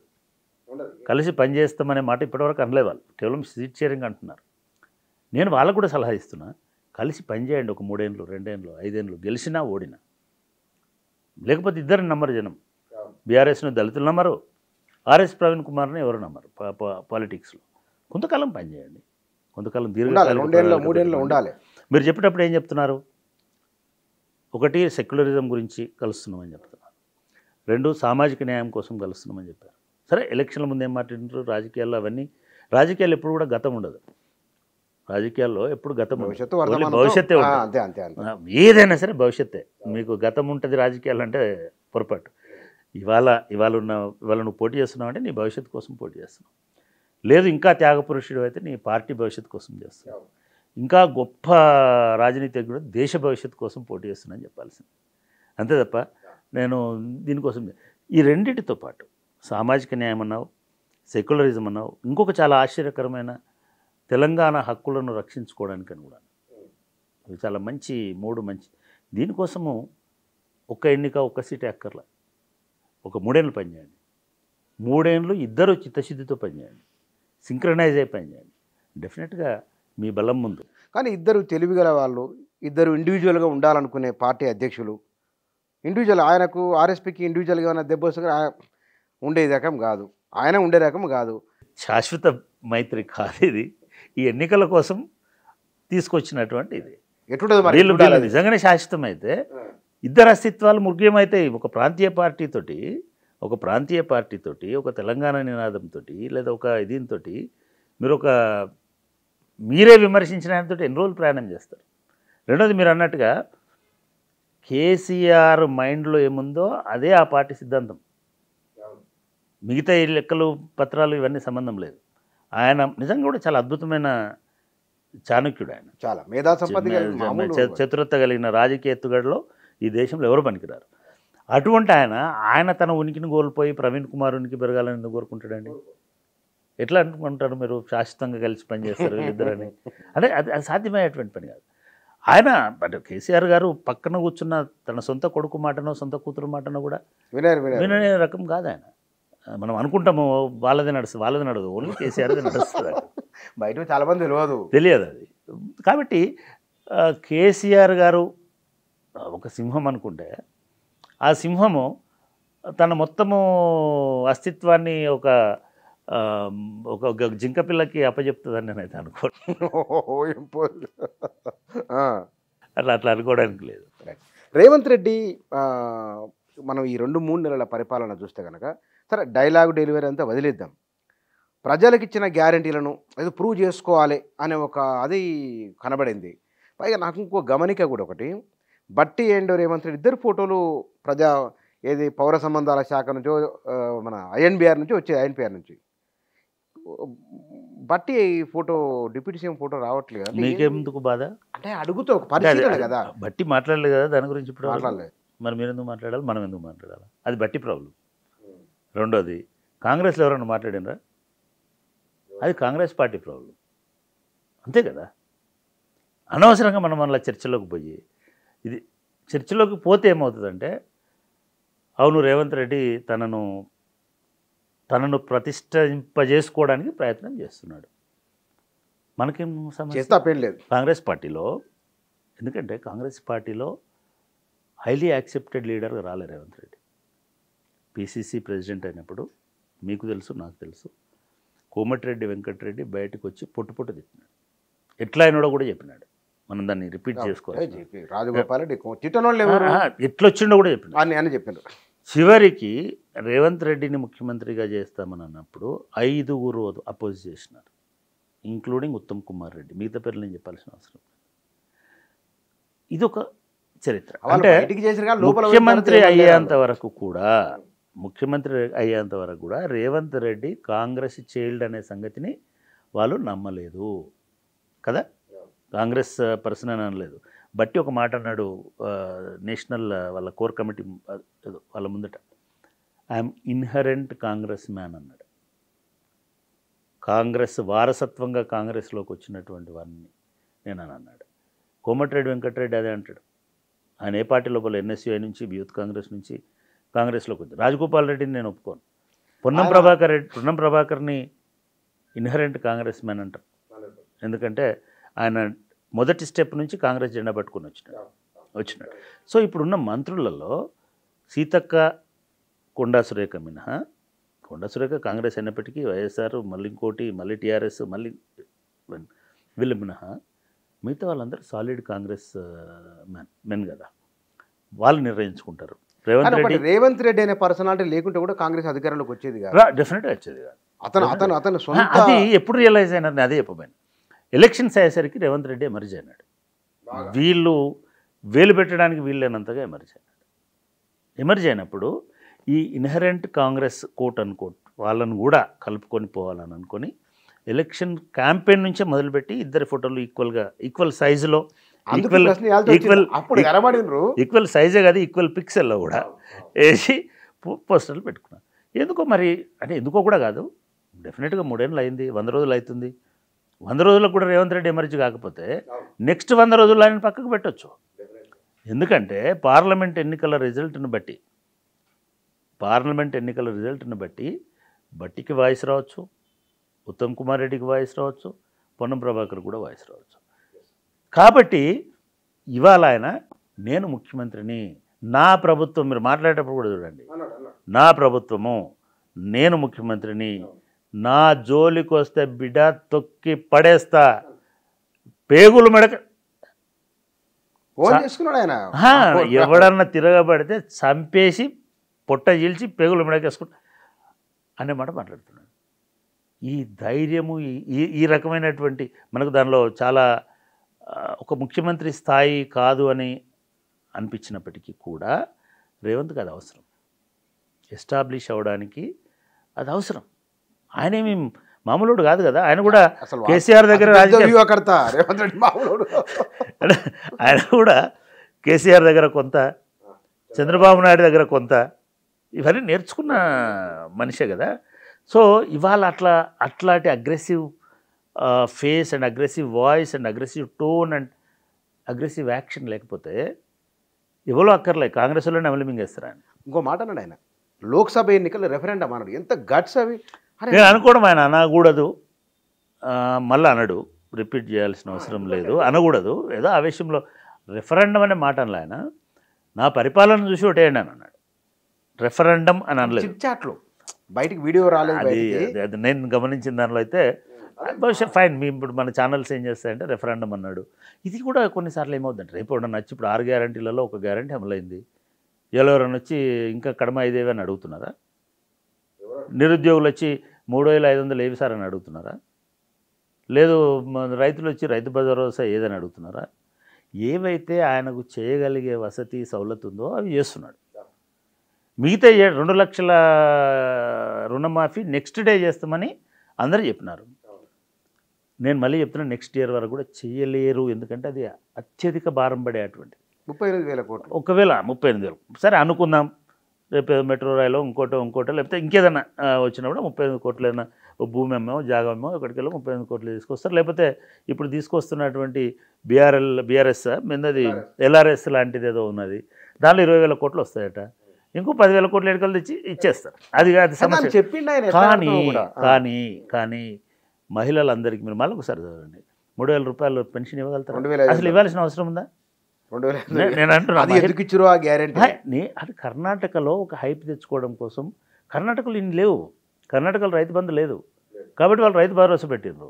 కలిసి పనిచేస్తామనే మాట ఇప్పటివరకు అనలే వాళ్ళు, కేవలం సీట్ షేరింగ్ అంటున్నారు. నేను వాళ్ళకు కూడా సలహా ఇస్తున్నా, కలిసి పనిచేయండి. ఒక 3 ఏళ్ళు 2 ఏళ్ళు 5 ఏళ్ళు గెలిచినా ఓడినా. లేకపోతే ఇద్దరిని నమ్మరు జనం. బీఆర్ఎస్ను దళితులు నమ్మరు, ఆర్ఎస్ ప్రవీణ్ కుమార్ని ఎవరు నమ్మరు. పాలిటిక్స్లో కొంతకాలం పనిచేయండి, కొంతకాలం దీర్ఘకాలం 3 ఏళ్ళు ఉండాలి. మీరు చెప్పేటప్పుడు ఏం చెప్తున్నారు? ఒకటి సెక్యులరిజం గురించి కలుస్తున్నామని చెప్తున్నారు, 2 సామాజిక న్యాయం కోసం కలుస్తున్నామని చెప్పారు. సరే, ఎలక్షన్ల ముందు ఏం మాట్లాడినారు? రాజకీయాల్లో అవన్నీ, రాజకీయాలు ఎప్పుడు కూడా గతం ఉండదు. రాజకీయాల్లో ఎప్పుడు గతం భవిష్యత్తే ఉంటుంది. ఏదైనా సరే భవిష్యత్తే. మీకు గతం ఉంటుంది రాజకీయాలు అంటే పొరపాటు. ఇవాళ నువ్వు పోటీ చేస్తున్నావు అంటే నీ భవిష్యత్తు కోసం పోటీ చేస్తున్నావు. లేదు ఇంకా త్యాగపురుషుడు అయితే నీ పార్టీ భవిష్యత్తు కోసం చేస్తున్నావు. ఇంకా గొప్ప రాజనీతిజ్ఞుడు దేశ భవిష్యత్తు కోసం పోటీ చేస్తున్నాను చెప్పాల్సింది. అంతే తప్ప నేను దీనికోసం ఈ రెండింటితో పాటు సామాజిక న్యాయం అన్నావు, సెక్యులరిజం అన్నావు, ఇంకొక చాలా ఆశ్చర్యకరమైన తెలంగాణ హక్కులను రక్షించుకోవడానికని కూడా. ఇవి చాలా మంచి 3 మంచి. దీనికోసము ఒక్క ఎన్నిక ఒక్క సీటే అక్కర్లా. ఒక 3 ఏళ్ళు పనిచేయండి. 3 ఏళ్ళు ఇద్దరు చిత్తశుద్ధితో పనిచేయండి, సింక్రనైజ్ అయి పనిచేయండి. డెఫినెట్గా మీ బలం ముందు. కానీ ఇద్దరు తెలివిగల వాళ్ళు, ఇద్దరు ఇండివిజువల్గా ఉండాలనుకునే పార్టీ అధ్యక్షులు, ఇండివిజువల్ ఆయనకు ఆర్ఎస్పీకి ఇండివిజువల్గా ఉన్న దెబ్బగా ఉండే రకం కాదు, ఆయన ఉండే రకం కాదు. శాశ్వత మైత్రి కాదు ఇది, ఈ ఎన్నికల కోసం తీసుకొచ్చినటువంటి ఇది. వీళ్ళు నిజంగానే శాశ్వతమైతే ఇద్దరు అస్తిత్వాలు ముఖ్యమైతాయి. ఒక ప్రాంతీయ పార్టీతోటి ఒక తెలంగాణ నినాదంతో లేదా ఒక దీంతో మీరే విమర్శించిన ఆయనతో ఎన్ని రోజులు ప్రయాణం చేస్తారు? రెండోది మీరు అన్నట్టుగా కేసీఆర్ మైండ్లో ఏముందో అదే ఆ పార్టీ సిద్ధాంతం. మిగతా ఈ లెక్కలు పత్రాలు ఇవన్నీ సంబంధం లేదు. ఆయన నిజంగా కూడా చాలా అద్భుతమైన చాణక్యుడు. ఆయన చాలా మేధా సంపత్తి, చతురత కలిగిన రాజకీయ ఎత్తుగడలో ఈ దేశంలో ఎవరు పనికిరారు. అటువంటి ఆయన తన ఉనికిని కోల్పోయి ప్రవీణ్ కుమార్ ఉనికి పెరగాలని ఎందుకు కోరుకుంటాడండి? ఎట్లా అనుకుంటారు మీరు? శాశ్వతంగా కలిసి పనిచేస్తారు వీళ్ళిద్దరని అంటే అది సాధ్యమయ్యేటువంటి పని కాదు. ఆయన అంటే కేసీఆర్ గారు పక్కన కూర్చున్న తన సొంత కొడుకు మాటనో సొంత కూతురు మాటనో కూడా విననే రకం కాదు ఆయన. మనం అనుకుంటాము వాళ్ళది నడుస్తుంది, ఓన్లీ కేసీఆర్ది నడుస్తుంది. బయట చాలా మంది తెలియదు అది. కాబట్టి కేసీఆర్ గారు ఒక సింహం అనుకుంటే ఆ సింహము తన మొత్తము అస్తిత్వాన్ని ఒక జింక పిల్లకి అప్పచెప్తుందని నేనైతే అట్లా అనుకోవడానికి లేదు. రేవంత్ రెడ్డి మనం ఈ 2-3 నెలల పరిపాలన చూస్తే కనుక, సరే డైలాగ్ డెలివరీ అంతా వదిలేద్దాం, ప్రజలకు ఇచ్చిన గ్యారంటీలను అది ప్రూవ్ చేసుకోవాలి అనే ఒక అది కనబడింది. పైగా నాకు ఇంకో గమనిక కూడా ఒకటి, బట్టి అండ్ రేవంత్ రెడ్డి ఇద్దరు ఫోటోలు పౌర సంబంధాల శాఖ నుంచో మన ఐఎన్బిఆర్ నుంచి వచ్చేది, ఐఎన్పిఆర్ నుంచి. బట్టి ఫోటో డిప్యూటీ సీఎం ఫోటో రావట్లేదు. మీకెందుకు బాధ అంటే అడుగుతూ ఒక పరిశీలన కదా. బట్టి మాట్లాడలేదు కదా దాని గురించి, ఇప్పుడు మాట్లాడలేదు. మరి మీరు ఎందుకు మాట్లాడాలి, మనం ఎందుకు మాట్లాడాలి? అది బట్టి ప్రాబ్లం. రెండోది, కాంగ్రెస్లో ఎవరైనా మాట్లాడినరా? అది కాంగ్రెస్ పార్టీ ప్రాబ్లం, అంతే కదా. అనవసరంగా మనం మళ్ళీ చర్చలోకి పోయి ఇది చర్చలోకి పోతే ఏమవుతుందంటే అవును రేవంత్ రెడ్డి తనను ప్రతిష్ఠింపజేసుకోవడానికి ప్రయత్నం చేస్తున్నాడు. మనకేం సమస్య? చేస్తాపేం లేదు కాంగ్రెస్ పార్టీలో, ఎందుకంటే కాంగ్రెస్ పార్టీలో హైలీ యాక్సెప్టెడ్ లీడర్గా రాలే రేవంత్ రెడ్డి. పిసిసి ప్రెసిడెంట్ అయినప్పుడు మీకు తెలుసు, నాకు తెలుసు, కోమటిరెడ్డి వెంకటరెడ్డి బయటకు వచ్చి పొట్టు తిట్టినాడు. ఎట్లా అయినాడో కూడా చెప్పినాడు. మనం దాన్ని రిపీట్ చేసుకోవాలి. రాజగోపాల్ ఎట్లొచ్చిండో కూడా చెప్పినాడు. చివరికి రేవంత్ రెడ్డిని ముఖ్యమంత్రిగా చేస్తామని అన్నప్పుడు 5 అపోజ్ చేసినారు, ఇంక్లూడింగ్ ఉత్తమ్ కుమార్ రెడ్డి. మిగతా పేర్లు నేను చెప్పాల్సిన అవసరం. ఇదొక చరిత్ర. అంటే ముఖ్యమంత్రి అయ్యేంత వరకు కూడా రేవంత్ రెడ్డి కాంగ్రెస్ చైల్డ్ అనే సంగతిని వాళ్ళు నమ్మలేదు కదా. కాంగ్రెస్ పర్సన్ అని అనలేదు. బట్టి ఒక మాట అన్నాడు నేషనల్ వాళ్ళ కోర్ కమిటీ వాళ్ళ ముందట, ఐఎమ్ ఇన్హరెంట్ కాంగ్రెస్ మ్యాన్ అన్నాడు. కాంగ్రెస్ వారసత్వంగా కాంగ్రెస్లోకి వచ్చినటువంటి వారిని నేను అని అన్నాడు. కోమటిరెడ్డి వెంకటరెడ్డి అదే అంటాడు. ఆయన ఏ పార్టీ లోపల ఎన్ఎస్యుఐ నుంచి యూత్ కాంగ్రెస్ నుంచి కాంగ్రెస్లోకి వచ్చి. రాజగోపాల్ రెడ్డిని నేను ఒప్పుకోను. పొన్నం ప్రభాకర్ని ఇన్హరెంట్ కాంగ్రెస్ మ్యాన్ అంటారు. ఎందుకంటే ఆయన మొదటి స్టెప్ నుంచి కాంగ్రెస్ జెండా పట్టుకుని వచ్చినాడు. సో ఇప్పుడున్న మంత్రులలో సీతక్క, కొండా సురేఖ మినహా, కొండా సురేఖ కాంగ్రెస్ అయినప్పటికీ వైఎస్ఆర్, మళ్ళీ ఇంకోటి, మళ్ళీ టీఆర్ఎస్, మళ్ళీ వీళ్ళు మినహా మిగతా వాళ్ళందరూ సాలిడ్ కాంగ్రెస్ మెన్ కదా. వాళ్ళు నిర్ణయించుకుంటారు. రేవంత్ రెడ్డి అనే పర్సనాలిటీ లేకుంటే కూడా కాంగ్రెస్ అధికారంలోకి వచ్చేది కాదు, డెఫినెట్గా వచ్చేది కాదు. అతను అది ఎప్పుడు రియలైజ్ అయినారు? అదే చెప్పబోయాను. ఎలక్షన్స్ అయ్యేసరికి రేవంత్ రెడ్డి ఎమర్జ్ అయినాడు. వీళ్ళు వేలు పెట్టడానికి వీళ్ళైనంతగా ఎమర్జ్ అయినప్పుడు ఈ ఇన్హరెంట్ కాంగ్రెస్ కోట్ అనుకోట్ వాళ్ళను కూడా కలుపుకొని పోవాలని అనుకొని ఎలక్షన్ క్యాంపెయిన్ నుంచే మొదలుపెట్టి ఇద్దరి ఫోటోలు ఈక్వల్ సైజులో, ఈక్వల్ సైజే కాదు, ఈక్వల్ పిక్సెల్లో కూడా వేసి పోస్టర్లు పెట్టుకున్నారు. ఎందుకో మరి, అంటే ఎందుకో కూడా కాదు, డెఫినెట్గా 3 ఏళ్ళు అయింది, 100 రోజులు అవుతుంది. 100 రోజులకు కూడా రేవంత్ రెడ్డి ఎమర్జీ కాకపోతే నెక్స్ట్ 100 రోజుల్లో ఆయన పక్కకు పెట్టవచ్చు. ఎందుకంటే పార్లమెంట్ ఎన్నికల రిజల్ట్ని బట్టి బట్టికి వాయిస్ రావచ్చు, ఉత్తమ్ కుమార్ రెడ్డికి వాయిస్ రావచ్చు, పొన్నం ప్రభాకర్ కూడా వాయిస్ రావచ్చు. కాబట్టి ఇవాళ ఆయన నేను ముఖ్యమంత్రిని, నా ప్రభుత్వం, మీరు మాట్లాడేటప్పుడు కూడా చూడండి, నా ప్రభుత్వము, నేను ముఖ్యమంత్రిని, నా జోలికి వస్తే బిడ్డ తొక్కి పడేస్తా, పేగులు మెడక ఎవడన్నా తిరగబడితే చంపేసి పొట్ట చీల్చి పేగులు మెడకేసుకుంటా అనే మాట మాట్లాడుతున్నాడు. ఈ ధైర్యము, ఈ రకమైనటువంటి మనకు దానిలో చాలా ఒక ముఖ్యమంత్రి స్థాయి కాదు అని అనిపించినప్పటికీ కూడా రేవంత్కి అది అవసరం. ఎస్టాబ్లిష్ అవ్వడానికి అది అవసరం. ఆయనేమి మామూలుడు కాదు కదా. ఆయన కూడా కేసీఆర్ దగ్గర ఆయన కూడా కేసీఆర్ దగ్గర కొంత, చంద్రబాబు నాయుడు దగ్గర కొంత, ఇవన్నీ నేర్చుకున్న మనిషే కదా. సో ఇవాళ అట్లాంటి aggressive face and aggressive voice and aggressive tone and aggressive action లేకపోతే ఎవరో అక్కర్లే, కాంగ్రెస్ వాళ్ళని అవలంబించేస్తారు. ఆయన ఇంకో మాట అన్నాడు, ఆయన లోక్సభ ఎన్నికల్లో రెఫరెండం అన్నాడు. ఎంత గట్స్ అవి నేను అనుకోవడం, ఆయన అనకూడదు, మళ్ళీ అనడు, రిపీట్ చేయాల్సిన అవసరం లేదు, అనకూడదు. ఏదో ఆవేశంలో రెఫరెండం అనే మాట అనలే. ఆయన నా పరిపాలన చూసి ఒకటేయండి అని అన్నాడు. రెఫరెండం అని అనలేదు. చాట్లు బయటికి వీడియో రాలేదు. అది నేను గమనించిన దానిలో అయితే బహుశా ఫైన్. మీ ఇప్పుడు మన ఛానల్స్ ఏం చేస్తాయంటే రెఫరెండం అన్నాడు. ఇది కూడా కొన్నిసార్లు ఏమవుతుందంటే, రేపు ఎవడన్నా వచ్చి ఇప్పుడు 6 గ్యారంటీలలో ఒక గ్యారంటీ అమలైంది, ఎవరెవరన్నా వచ్చి ఇంకా కడమ 5,000 అని అడుగుతున్నారా? నిరుద్యోగులు వచ్చి 3,500 ఏవి సార్ అని అడుగుతున్నారా? లేదు రైతులు వచ్చి రైతు భరోసా ఏదని అడుగుతున్నారా? ఏవైతే ఆయనకు చేయగలిగే వసతి సౌలత్ ఉందో అవి చేస్తున్నాడు. మిగతా 2 లక్షల రుణమాఫీ నెక్స్ట్ డే చేస్తామని అందరూ చెప్పినారు. నేను మళ్ళీ చెప్తున్నా, నెక్స్ట్ ఇయర్ వరకు కూడా చేయలేరు. ఎందుకంటే అది అత్యధిక భారం పడే అటువంటి 38,000 కోట్లు. ఒకవేళ 38,000 సరే అనుకుందాం, రేపు మెట్రో రైలో ఇంకోటో లేకపోతే ఇంకేదన్నా వచ్చినప్పుడు 38 కోట్లు ఏదైనా భూమి అమ్మో జాగా అమ్మో ఇక్కడికి వెళ్ళి 38 కోట్లు తీసుకొస్తారు. లేకపోతే ఇప్పుడు తీసుకొస్తున్నటువంటి బీఆర్ఎస్ మీదది ఎల్ఆర్ఎస్ లాంటిది ఏదో ఉన్నది, దానిలో 20,000 కోట్లు వస్తాయట. ఇంకో 10,000 కోట్లు ఎడకలు తెచ్చి ఇచ్చేస్తారు. అది సమస్య. చెప్పిండు ఆయన. కానీ మహిళలందరికీ మీరు మళ్ళీ ఒకసారి చదవండి, 3,000 రూపాయలు పెన్షన్ ఇవ్వగలుగుతారు? అసలు ఇవ్వాల్సిన అవసరం ఉందా? నేను అంటున్నాను అది కర్ణాటకలో ఒక హైప్ తెచ్చుకోవడం కోసం. కర్ణాటకలో ఇన్ని లేవు, కర్ణాటకలో రైతు బంధు లేదు కాబట్టి వాళ్ళు రైతు భరోసా పెట్టిండ్రు.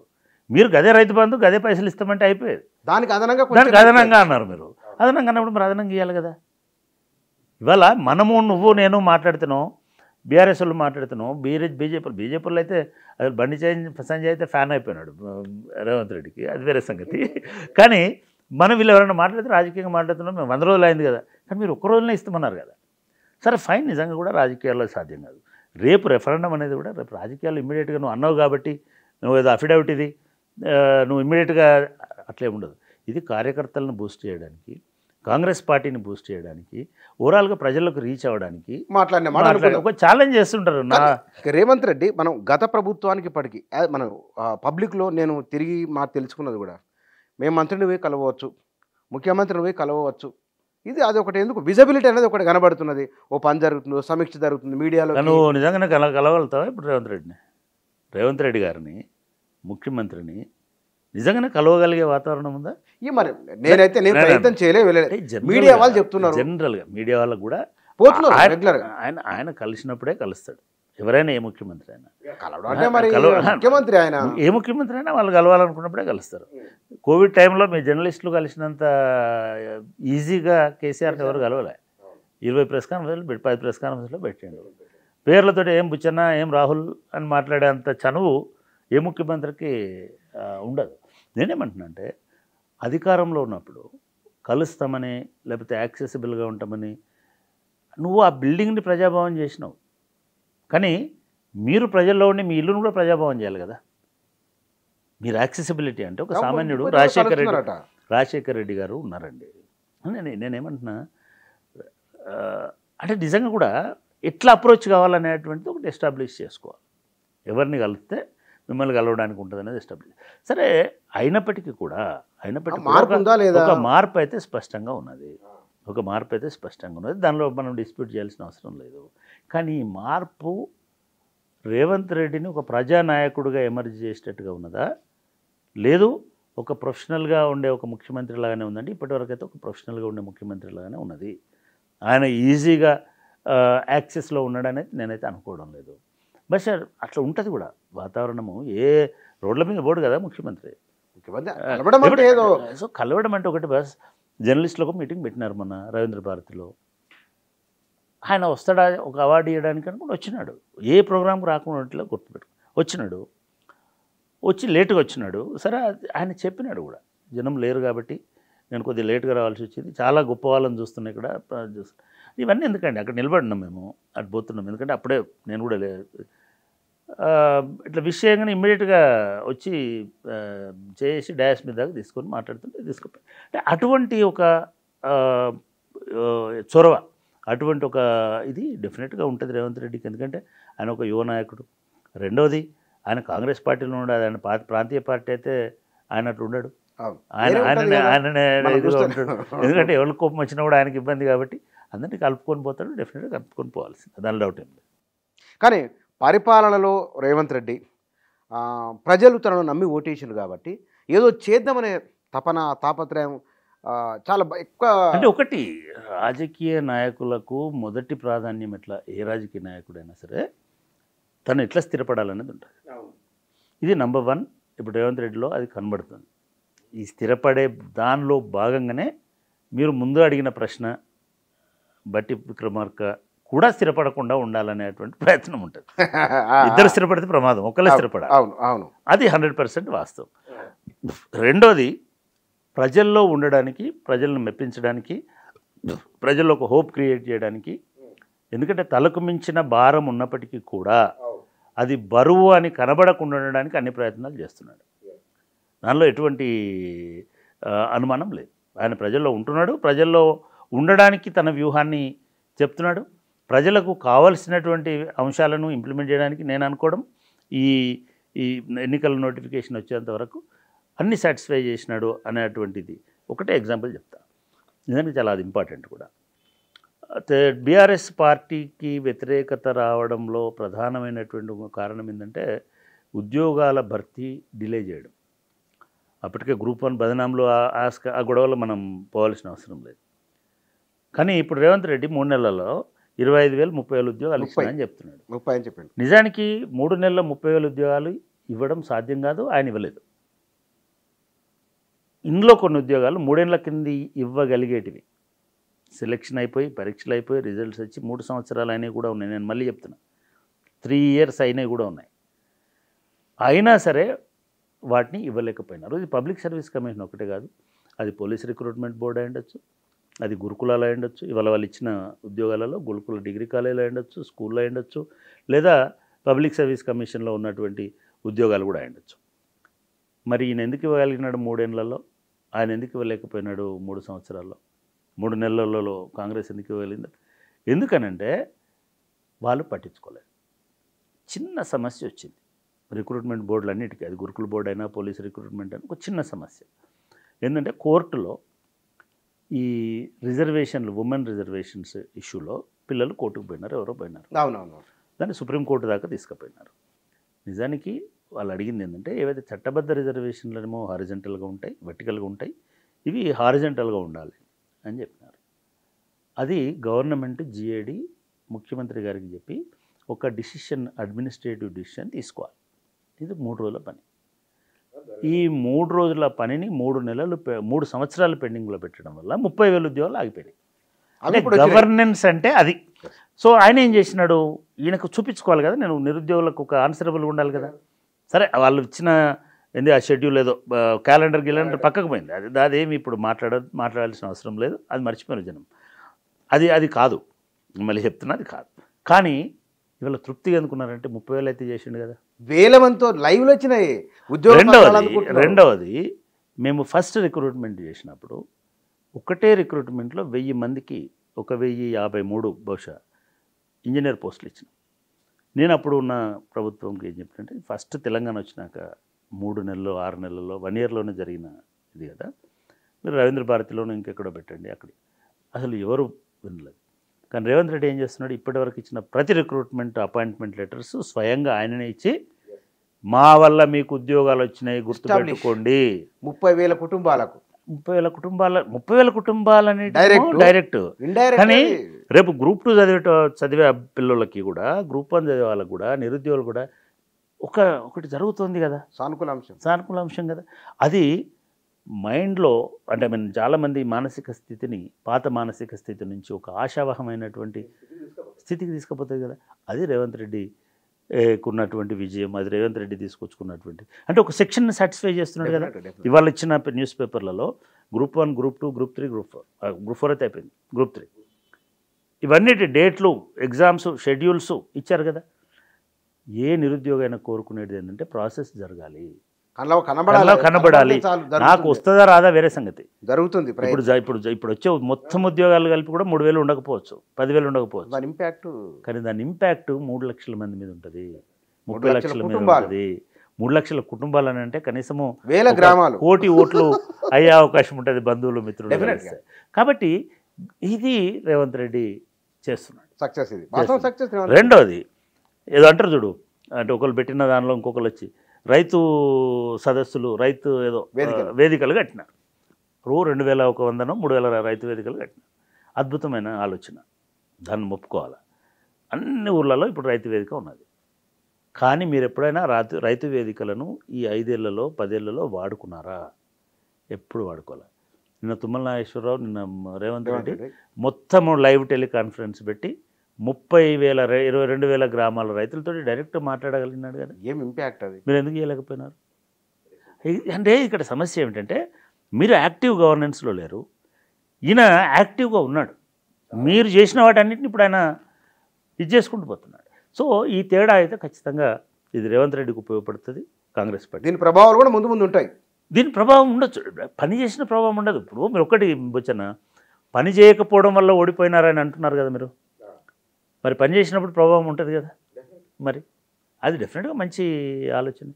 మీరు గదే రైతు బంధు గదే పైసలు ఇస్తామంటే అయిపోయేది. దానికి అదనంగా అన్నారు. మీరు అదనంగా అన్నప్పుడు మరి అదనంగా ఇవ్వాలి కదా. ఇవాళ నువ్వు నేను మాట్లాడుతున్నావు, బీఆర్ఎస్ వాళ్ళు మాట్లాడుతున్నావు, బీజేపీలో అయితే అది బండి సంజయ్ అయితే ఫ్యాన్ అయిపోయినాడు రేవంత్ రెడ్డికి, అది వేరే సంగతి. కానీ మనం వీళ్ళు ఎవరైనా మాట్లాడితే రాజకీయంగా మాట్లాడుతున్నాం, మేము 100 రోజులు అయింది కదా, కానీ మీరు ఒక్క రోజునే ఇస్తామన్నారు కదా. సరే ఫైన్, నిజంగా కూడా రాజకీయాల్లో సాధ్యం కాదు. రేపు రెఫరెండం అనేది కూడా రేపు రాజకీయాల్లో ఇమ్మీడియట్గా నువ్వు అన్నావు కాబట్టి నువ్వు ఏదో అఫిడవిట్ ఇది నువ్వు ఇమ్మీడియట్గా అట్లే ఉండదు. ఇది కార్యకర్తలను బూస్ట్ చేయడానికి, కాంగ్రెస్ పార్టీని బూస్ట్ చేయడానికి, ఓవరాల్గా ప్రజలకు రీచ్ అవ్వడానికి ఒక ఛాలెంజ్ చేస్తుంటారు. రేవంత్ రెడ్డి మనం గత ప్రభుత్వానికి ఇప్పటికీ మనం పబ్లిక్లో నేను తిరిగి తెలుసుకున్నది కూడా, మేము మంత్రిని పోయి కలవచ్చు, ముఖ్యమంత్రిని పోయి కలవచ్చు, ఇది అది ఒకటి ఎందుకు విజిబిలిటీ అనేది ఒకటి కనబడుతున్నది. ఓ పని జరుగుతుంది, సమీక్ష జరుగుతుంది మీడియాలో. నువ్వు నిజంగానే కలవగలుగుతావా ఇప్పుడు రేవంత్ రెడ్డి గారిని ముఖ్యమంత్రిని నిజంగానే కలవగలిగే వాతావరణం ఉందా? మరి నేనైతే నేను ప్రయత్నం చేయలేదు, మీడియా వాళ్ళు చెప్తున్నారు. జనరల్గా మీడియా వాళ్ళకు కూడా ఆయన కలిసినప్పుడే కలుస్తాడు ఎవరైనా, ఏ ముఖ్యమంత్రి అయినా. ఏ ముఖ్యమంత్రి అయినా వాళ్ళు కలవాలనుకున్నప్పుడే కలుస్తారు. కోవిడ్ టైంలో మీ జర్నలిస్టులు కలిసినంత ఈజీగా కేసీఆర్ని ఎవరు కలవలే. 20 ప్రెస్ కాన్ఫరెన్స్లు 10 ప్రెస్ కాన్ఫరెన్స్లో పెట్టిండు. పేర్లతో ఏం బుచ్చన్న ఏం రాహుల్ అని మాట్లాడేంత చనువు ఏ ముఖ్యమంత్రికి ఉండదు. నేనేమంటున్నా అంటే అధికారంలో ఉన్నప్పుడు కలుస్తామని లేకపోతే యాక్సెసిబుల్గా ఉంటామని నువ్వు ఆ బిల్డింగ్ని ప్రజాభవన్ చేసినావు. కానీ మీరు ప్రజల్లో ఉండి మీ ఇల్లును కూడా ప్రజాభవన్ చేయాలి కదా. మీరు యాక్సెసిబిలిటీ అంటే ఒక సామాన్యుడు రాజశేఖర్ రెడ్డి గారు ఉన్నారండి. నేనేమంటున్నా అంటే నిజంగా కూడా ఎట్లా అప్రోచ్ కావాలనేటువంటిది ఒకటి ఎస్టాబ్లిష్ చేసుకోవాలి. ఎవరిని కలిస్తే మిమ్మల్ని కలవడానికి ఉంటుంది అనేది ఎస్టాబ్లిష్. సరే అయినప్పటికీ కూడా ఒక మార్పు అయితే స్పష్టంగా ఉన్నది. దానిలో మనం డిస్ప్యూట్ చేయాల్సిన అవసరం లేదు. కానీ ఈ మార్పు రేవంత్ రెడ్డిని ఒక ప్రజానాయకుడిగా ఎమర్జ్ చేసేటట్టుగా ఉన్నదా, లేదు ఒక ప్రొఫెషనల్గా ఉండే ఒక ముఖ్యమంత్రి లాగానే ఉందండి? ఇప్పటివరకు అయితే ఒక ప్రొఫెషనల్గా ఉండే ముఖ్యమంత్రి లాగానే ఉన్నది. ఆయన ఈజీగా యాక్సెస్లో ఉన్నాడనేది నేనైతే అనుకోవడం లేదు. బట్ సార్ అట్లా ఉంటుంది కూడా వాతావరణము. ఏ రోడ్ల మీద పోడు కదా ముఖ్యమంత్రి. సో కలవడం అంటే ఒకటి బస్. జర్నలిస్టులకు మీటింగ్ పెట్టినారు మొన్న రవీంద్ర భారతిలో. ఆయన వస్తాడా ఒక అవార్డు ఇవ్వడానికి అనుకుని వచ్చినాడు. ఏ ప్రోగ్రాంకి రాకుండా గుర్తుపెట్టు వచ్చినాడు. వచ్చి లేటుగా వచ్చినాడు. సరే ఆయన చెప్పినాడు కూడా, జనం లేరు కాబట్టి నేను కొద్దిగా లేటుగా రావాల్సి వచ్చింది, చాలా గొప్ప వాళ్ళని చూస్తున్నాయి ఇక్కడ ఇవన్నీ ఎందుకండి. అక్కడ నిలబడినాం మేము, అటు పోతున్నాం. ఎందుకంటే అప్పుడే నేను కూడా ఇట్లా విషయంగానే ఇమ్మీడియట్గా వచ్చి చేసి డాష్ మీద దాకా తీసుకొని మాట్లాడుతుంటే తీసుకుపోయి అంటే అటువంటి ఒక చొరవ, అటువంటి ఒక ఇది డెఫినెట్గా ఉంటుంది రేవంత్ రెడ్డికి. ఎందుకంటే ఆయన ఒక యువ నాయకుడు. రెండోది ఆయన కాంగ్రెస్ పార్టీలో ఉండదు. ఆయన ప్రాంతీయ పార్టీ అయితే ఆయన అట్లా ఉండడు. ఆయననే ఇదిగా ఉంటాడు. ఎందుకంటే ఎవరి కోపం వచ్చినా కూడా ఆయనకి ఇబ్బంది కాబట్టి అందరినీ కలుపుకొని పోతాడు. డెఫినెట్గా కలుపుకొని పోవాల్సింది, దాని డౌట్ ఏం లేదు. కానీ పరిపాలనలో రేవంత్ రెడ్డి ప్రజలు తనను నమ్మి ఓటేసారు కాబట్టి ఏదో చేద్దామనే తాపత్రయం చాలా ఎక్కువ. అంటే ఒకటి రాజకీయ నాయకులకు మొదటి ప్రాధాన్యం ఎట్లా, ఏ రాజకీయ నాయకుడైనా సరే తను ఎట్లా స్థిరపడాలనేది ఉంటుంది. ఇది నంబర్ 1. ఇప్పుడు రేవంత్ రెడ్డిలో అది కనబడుతుంది. ఈ స్థిరపడే దానిలో భాగంగానే మీరు ముందు అడిగిన ప్రశ్న బట్టి విక్రమార్క కూడా స్థిరపడకుండా ఉండాలనేటువంటి ప్రయత్నం ఉంటుంది. ఇద్దరు స్థిరపడితే ప్రమాదం, ఒకళ్ళే స్థిరపడాలి. అది 100% వాస్తవం. రెండోది ప్రజల్లో ఉండడానికి, ప్రజలను మెప్పించడానికి, ప్రజల్లో ఒక హోప్ క్రియేట్ చేయడానికి. ఎందుకంటే తలకు మించిన భారం ఉన్నప్పటికీ కూడా అది బరువు అని కనబడకుండా ఉండడానికి అన్ని ప్రయత్నాలు చేస్తున్నాడు. దానిలో ఎటువంటి అనుమానం లేదు. ఆయన ప్రజల్లో ఉంటున్నాడు, ప్రజల్లో ఉండడానికి తన వ్యూహాన్ని చెప్తున్నాడు. ప్రజలకు కావాల్సినటువంటి అంశాలను ఇంప్లిమెంట్ చేయడానికి నేను అనుకోవడం ఈ ఈ ఎన్నికల నోటిఫికేషన్ వచ్చేంత వరకు అన్ని సాటిస్ఫై చేసినాడు అనేటువంటిది ఒకటే ఎగ్జాంపుల్ చెప్తా. నిజానికి చాలా అది ఇంపార్టెంట్ కూడా. బీఆర్ఎస్ పార్టీకి వ్యతిరేకత రావడంలో ప్రధానమైనటువంటి ఒక కారణం ఏంటంటే ఉద్యోగాల భర్తీ డిలే చేయడం. అప్పటికే గ్రూప్ 1 బదనాంలో ఆ గొడవలో మనం పోవాల్సిన అవసరం లేదు. కానీ ఇప్పుడు రేవంత్ రెడ్డి 3 నెలల్లో 25,000 30,000 ఉద్యోగాలు ఇస్తానని చెప్తున్నాడు. 30 అని చెప్పండి. నిజానికి 3 నెలల్లో 30,000 ఉద్యోగాలు ఇవ్వడం సాధ్యం కాదు, ఆయన ఇవ్వలేదు. ఇందులో కొన్ని ఉద్యోగాలు 3 ఏళ్ల కింద ఇవ్వగలిగేటివి. సెలెక్షన్ అయిపోయి పరీక్షలు అయిపోయి రిజల్ట్స్ వచ్చి 3 సంవత్సరాలు అయినవి కూడా ఉన్నాయి. నేను మళ్ళీ చెప్తున్నా, 3 years అయినవి కూడా ఉన్నాయి. అయినా సరే వాటిని ఇవ్వలేకపోయినారు. ఇది పబ్లిక్ సర్వీస్ కమిషన్ ఒకటే కాదు, అది పోలీస్ రిక్రూట్మెంట్ బోర్డు అయి ఉండొచ్చు, అది గురుకులాలు అయి ఉండొచ్చు, ఇవాళ వాళ్ళు ఇచ్చిన ఉద్యోగాలలో గురుకుల డిగ్రీ కాలేజీలు అయి ఉండొచ్చు, స్కూల్లో అయి ఉండొచ్చు, లేదా పబ్లిక్ సర్వీస్ కమిషన్లో ఉన్నటువంటి ఉద్యోగాలు కూడా అయి ఉండొచ్చు. మరి ఈయన ఎందుకు ఇవ్వగలిగినాడు 3 ఏళ్లలో? ఆయన ఎందుకు ఇవ్వలేకపోయినాడు 3 సంవత్సరాల్లో? 3 నెలలలో కాంగ్రెస్ ఎందుకు ఇవ్వగలిగింది? ఎందుకనంటే వాళ్ళు పట్టించుకోలేదు. చిన్న సమస్య వచ్చింది రిక్రూట్మెంట్ బోర్డులు అన్నిటికీ, అది గురుకుల బోర్డు అయినా పోలీస్ రిక్రూట్మెంట్ అయినా. ఒక చిన్న సమస్య ఏంటంటే కోర్టులో ఈ రిజర్వేషన్లు, ఉమెన్ రిజర్వేషన్స్ ఇష్యూలో పిల్లలు కోర్టుకు పోయినారు, ఎవరో పోయినారు. అవునవును. దాన్ని సుప్రీంకోర్టు దాకా తీసుకుపోయినారు. నిజానికి వాళ్ళు అడిగింది ఏంటంటే ఏవైతే చట్టబద్ధ రిజర్వేషన్లేమో హారిజంటల్గా ఉంటాయి, వర్టికల్గా ఉంటాయి, ఇవి హారిజంటల్గా ఉండాలి అని చెప్పినారు. అది గవర్నమెంట్ GAD ముఖ్యమంత్రి గారికి చెప్పి ఒక డిసిషన్, అడ్మినిస్ట్రేటివ్ డిసిషన్ తీసుకోవాలి. ఇది 3 రోజుల పని. ఈ 3 రోజుల పనిని 3 సంవత్సరాలు పెండింగ్లో పెట్టడం వల్ల 30,000 ఉద్యోగాలు ఆగిపోయాయి. అంటే గవర్నెన్స్ అంటే అది. సో ఆయన ఏం చేసినాడు, ఈయనకు చూపించుకోవాలి కదా, నేను నిరుద్యోగులకు ఒక ఆన్సరబుల్గా ఉండాలి కదా. సరే వాళ్ళు ఇచ్చిన ఆ షెడ్యూల్ ఏదో క్యాలెండర్ పక్కకు పోయింది, అదేమి ఇప్పుడు మాట్లాడాల్సిన అవసరం లేదు, అది మర్చిపోయిన జనం. అది కాదు, మళ్ళీ చెప్తున్నా, అది కాదు. కానీ ఇవాళ తృప్తిగా ఎందుకున్నారంటే 30,000 అయితే చేసిండు కదా, వేల మందితో లైవ్లో వచ్చినాయి ఉద్యోగం. రెండవది మేము ఫస్ట్ రిక్రూట్మెంట్ చేసినప్పుడు ఒకటే రిక్రూట్మెంట్లో 1000 మందికి 1053 బహుశా ఇంజనీర్ పోస్టులు ఇచ్చినాం. నేను అప్పుడు ఉన్న ప్రభుత్వంకి ఏం చెప్పినంటే, ఫస్ట్ తెలంగాణ వచ్చినాక 3 నెలల్లో 6 నెలల్లో 1 yearలోనే జరిగిన ఇది కదా, మీరు రవీంద్ర భారతిలోనూ ఇంకెక్కడో పెట్టండి, అక్కడ అసలు ఎవరు వినలేదు. కానీ రేవంత్ రెడ్డి ఏం చేస్తున్నాడు, ఇప్పటివరకు ఇచ్చిన ప్రతి రిక్రూట్మెంట్ అపాయింట్మెంట్ లెటర్స్ స్వయంగా ఆయననే ఇచ్చి మా వల్ల మీకు ఉద్యోగాలు వచ్చినాయి గుర్తుపెట్టుకోండి. 30,000 కుటుంబాలకు 30,000 కుటుంబాలని డైరెక్ట్. కానీ రేపు గ్రూప్ 2 చదివే పిల్లలకి కూడా, గ్రూప్ 1 చదివే వాళ్ళకి కూడా, నిరుద్యోగులు కూడా ఒకటి జరుగుతుంది కదా, సానుకూల అంశం కదా. అది మైండ్లో అంటే చాలామంది మానసిక స్థితిని, పాత మానసిక స్థితి నుంచి ఒక ఆశావహమైనటువంటి స్థితికి తీసుకుపోతుంది కదా. అది రేవంత్ రెడ్డి ఉన్నటువంటి విజయం, అది రేవంత్ రెడ్డి తీసుకొచ్చుకున్నటువంటి, అంటే ఒక సెక్షన్ని సాటిస్ఫై చేస్తున్నాడు కదా. ఇవాళ ఇచ్చిన న్యూస్ పేపర్లలో గ్రూప్ 1, గ్రూప్ 2, గ్రూప్ 3, గ్రూప్ 4 అయితే అయిపోయింది, గ్రూప్ 3 ఇవన్నీ డేట్లు, ఎగ్జామ్స్, షెడ్యూల్స్ ఇచ్చారు కదా. ఏ నిరుద్యోగైనా కోరుకునేది ఏంటంటే ప్రాసెస్ జరగాలి, కనబడాలి. నాకు వస్తుందా రాదా వేరే సంగతి, జరుగుతుంది. ఇప్పుడు వచ్చే మొత్తం ఉద్యోగాలు కలిపి కూడా 3,000 ఉండకపోవచ్చు, 10,000 ఉండకపోవచ్చు. కానీ దాని ఇంపాక్ట్ 3 లక్షల మంది మీద ఉంటుంది, 30 లక్షల మీద ఉంటుంది. 3 లక్షల కుటుంబాలు అని అంటే కనీసము 1,000 గ్రామాలు, 1 కోటి ఓట్లు అయ్యే అవకాశం ఉంటుంది, బంధువులు మిత్రులు. కాబట్టి ఇది రేవంత్ రెడ్డి చేస్తున్నాడు, సక్సెస్. రెండోది ఏదో అంటారు చూడు, అంటే ఒకళ్ళు పెట్టిన దానిలో ఇంకొకరు వచ్చి రైతు సదస్సులు, రైతు ఏదో వేదికలు కట్టినారు. 2,100 3,000 రైతు వేదికలు కట్టినారు. అద్భుతమైన ఆలోచన, దాన్ని ఒప్పుకోవాలి. అన్ని ఊర్లలో ఇప్పుడు రైతు వేదిక ఉన్నది. కానీ మీరు ఎప్పుడైనా రైతు వేదికలను ఈ 5 ఏళ్లలో 10 ఏళ్లలో వాడుకున్నారా? ఎప్పుడు వాడుకోవాలి. నిన్న తుమ్మల నాగేశ్వరరావు, నిన్న రేవంత్ రెడ్డి మొత్తము లైవ్ టెలికాన్ఫరెన్స్ పెట్టి 30,000 22,000 గ్రామాల రైతులతో డైరెక్ట్ మాట్లాడగలిగినాడు కదా. ఏం ఇంపాక్ట్ అది, మీరు ఎందుకు చేయలేకపోయినారు? అంటే ఇక్కడ సమస్య ఏమిటంటే మీరు యాక్టివ్ గవర్నెన్స్లో లేరు, ఈయన యాక్టివ్గా ఉన్నాడు. మీరు చేసిన వాటన్నిటిని ఇప్పుడు ఆయన ఇది చేసుకుంటూ పోతున్నాడు. సో ఈ తేడా అయితే ఖచ్చితంగా ఇది రేవంత్ రెడ్డికి ఉపయోగపడుతుంది, కాంగ్రెస్ పార్టీ. దీని ప్రభావాలు కూడా ముందు ఉంటాయి. దీని ప్రభావం ఉండొచ్చు, పని చేసిన ప్రభావం ఉండదు. ఇప్పుడు మీరు ఒకటి బొచ్చన, పని చేయకపోవడం వల్ల ఓడిపోయినారని అంటున్నారు కదా మీరు. మరి పని చేసినప్పుడు ప్రభావం ఉంటుంది కదా మరి అది డెఫినెట్గా మంచి ఆలోచన.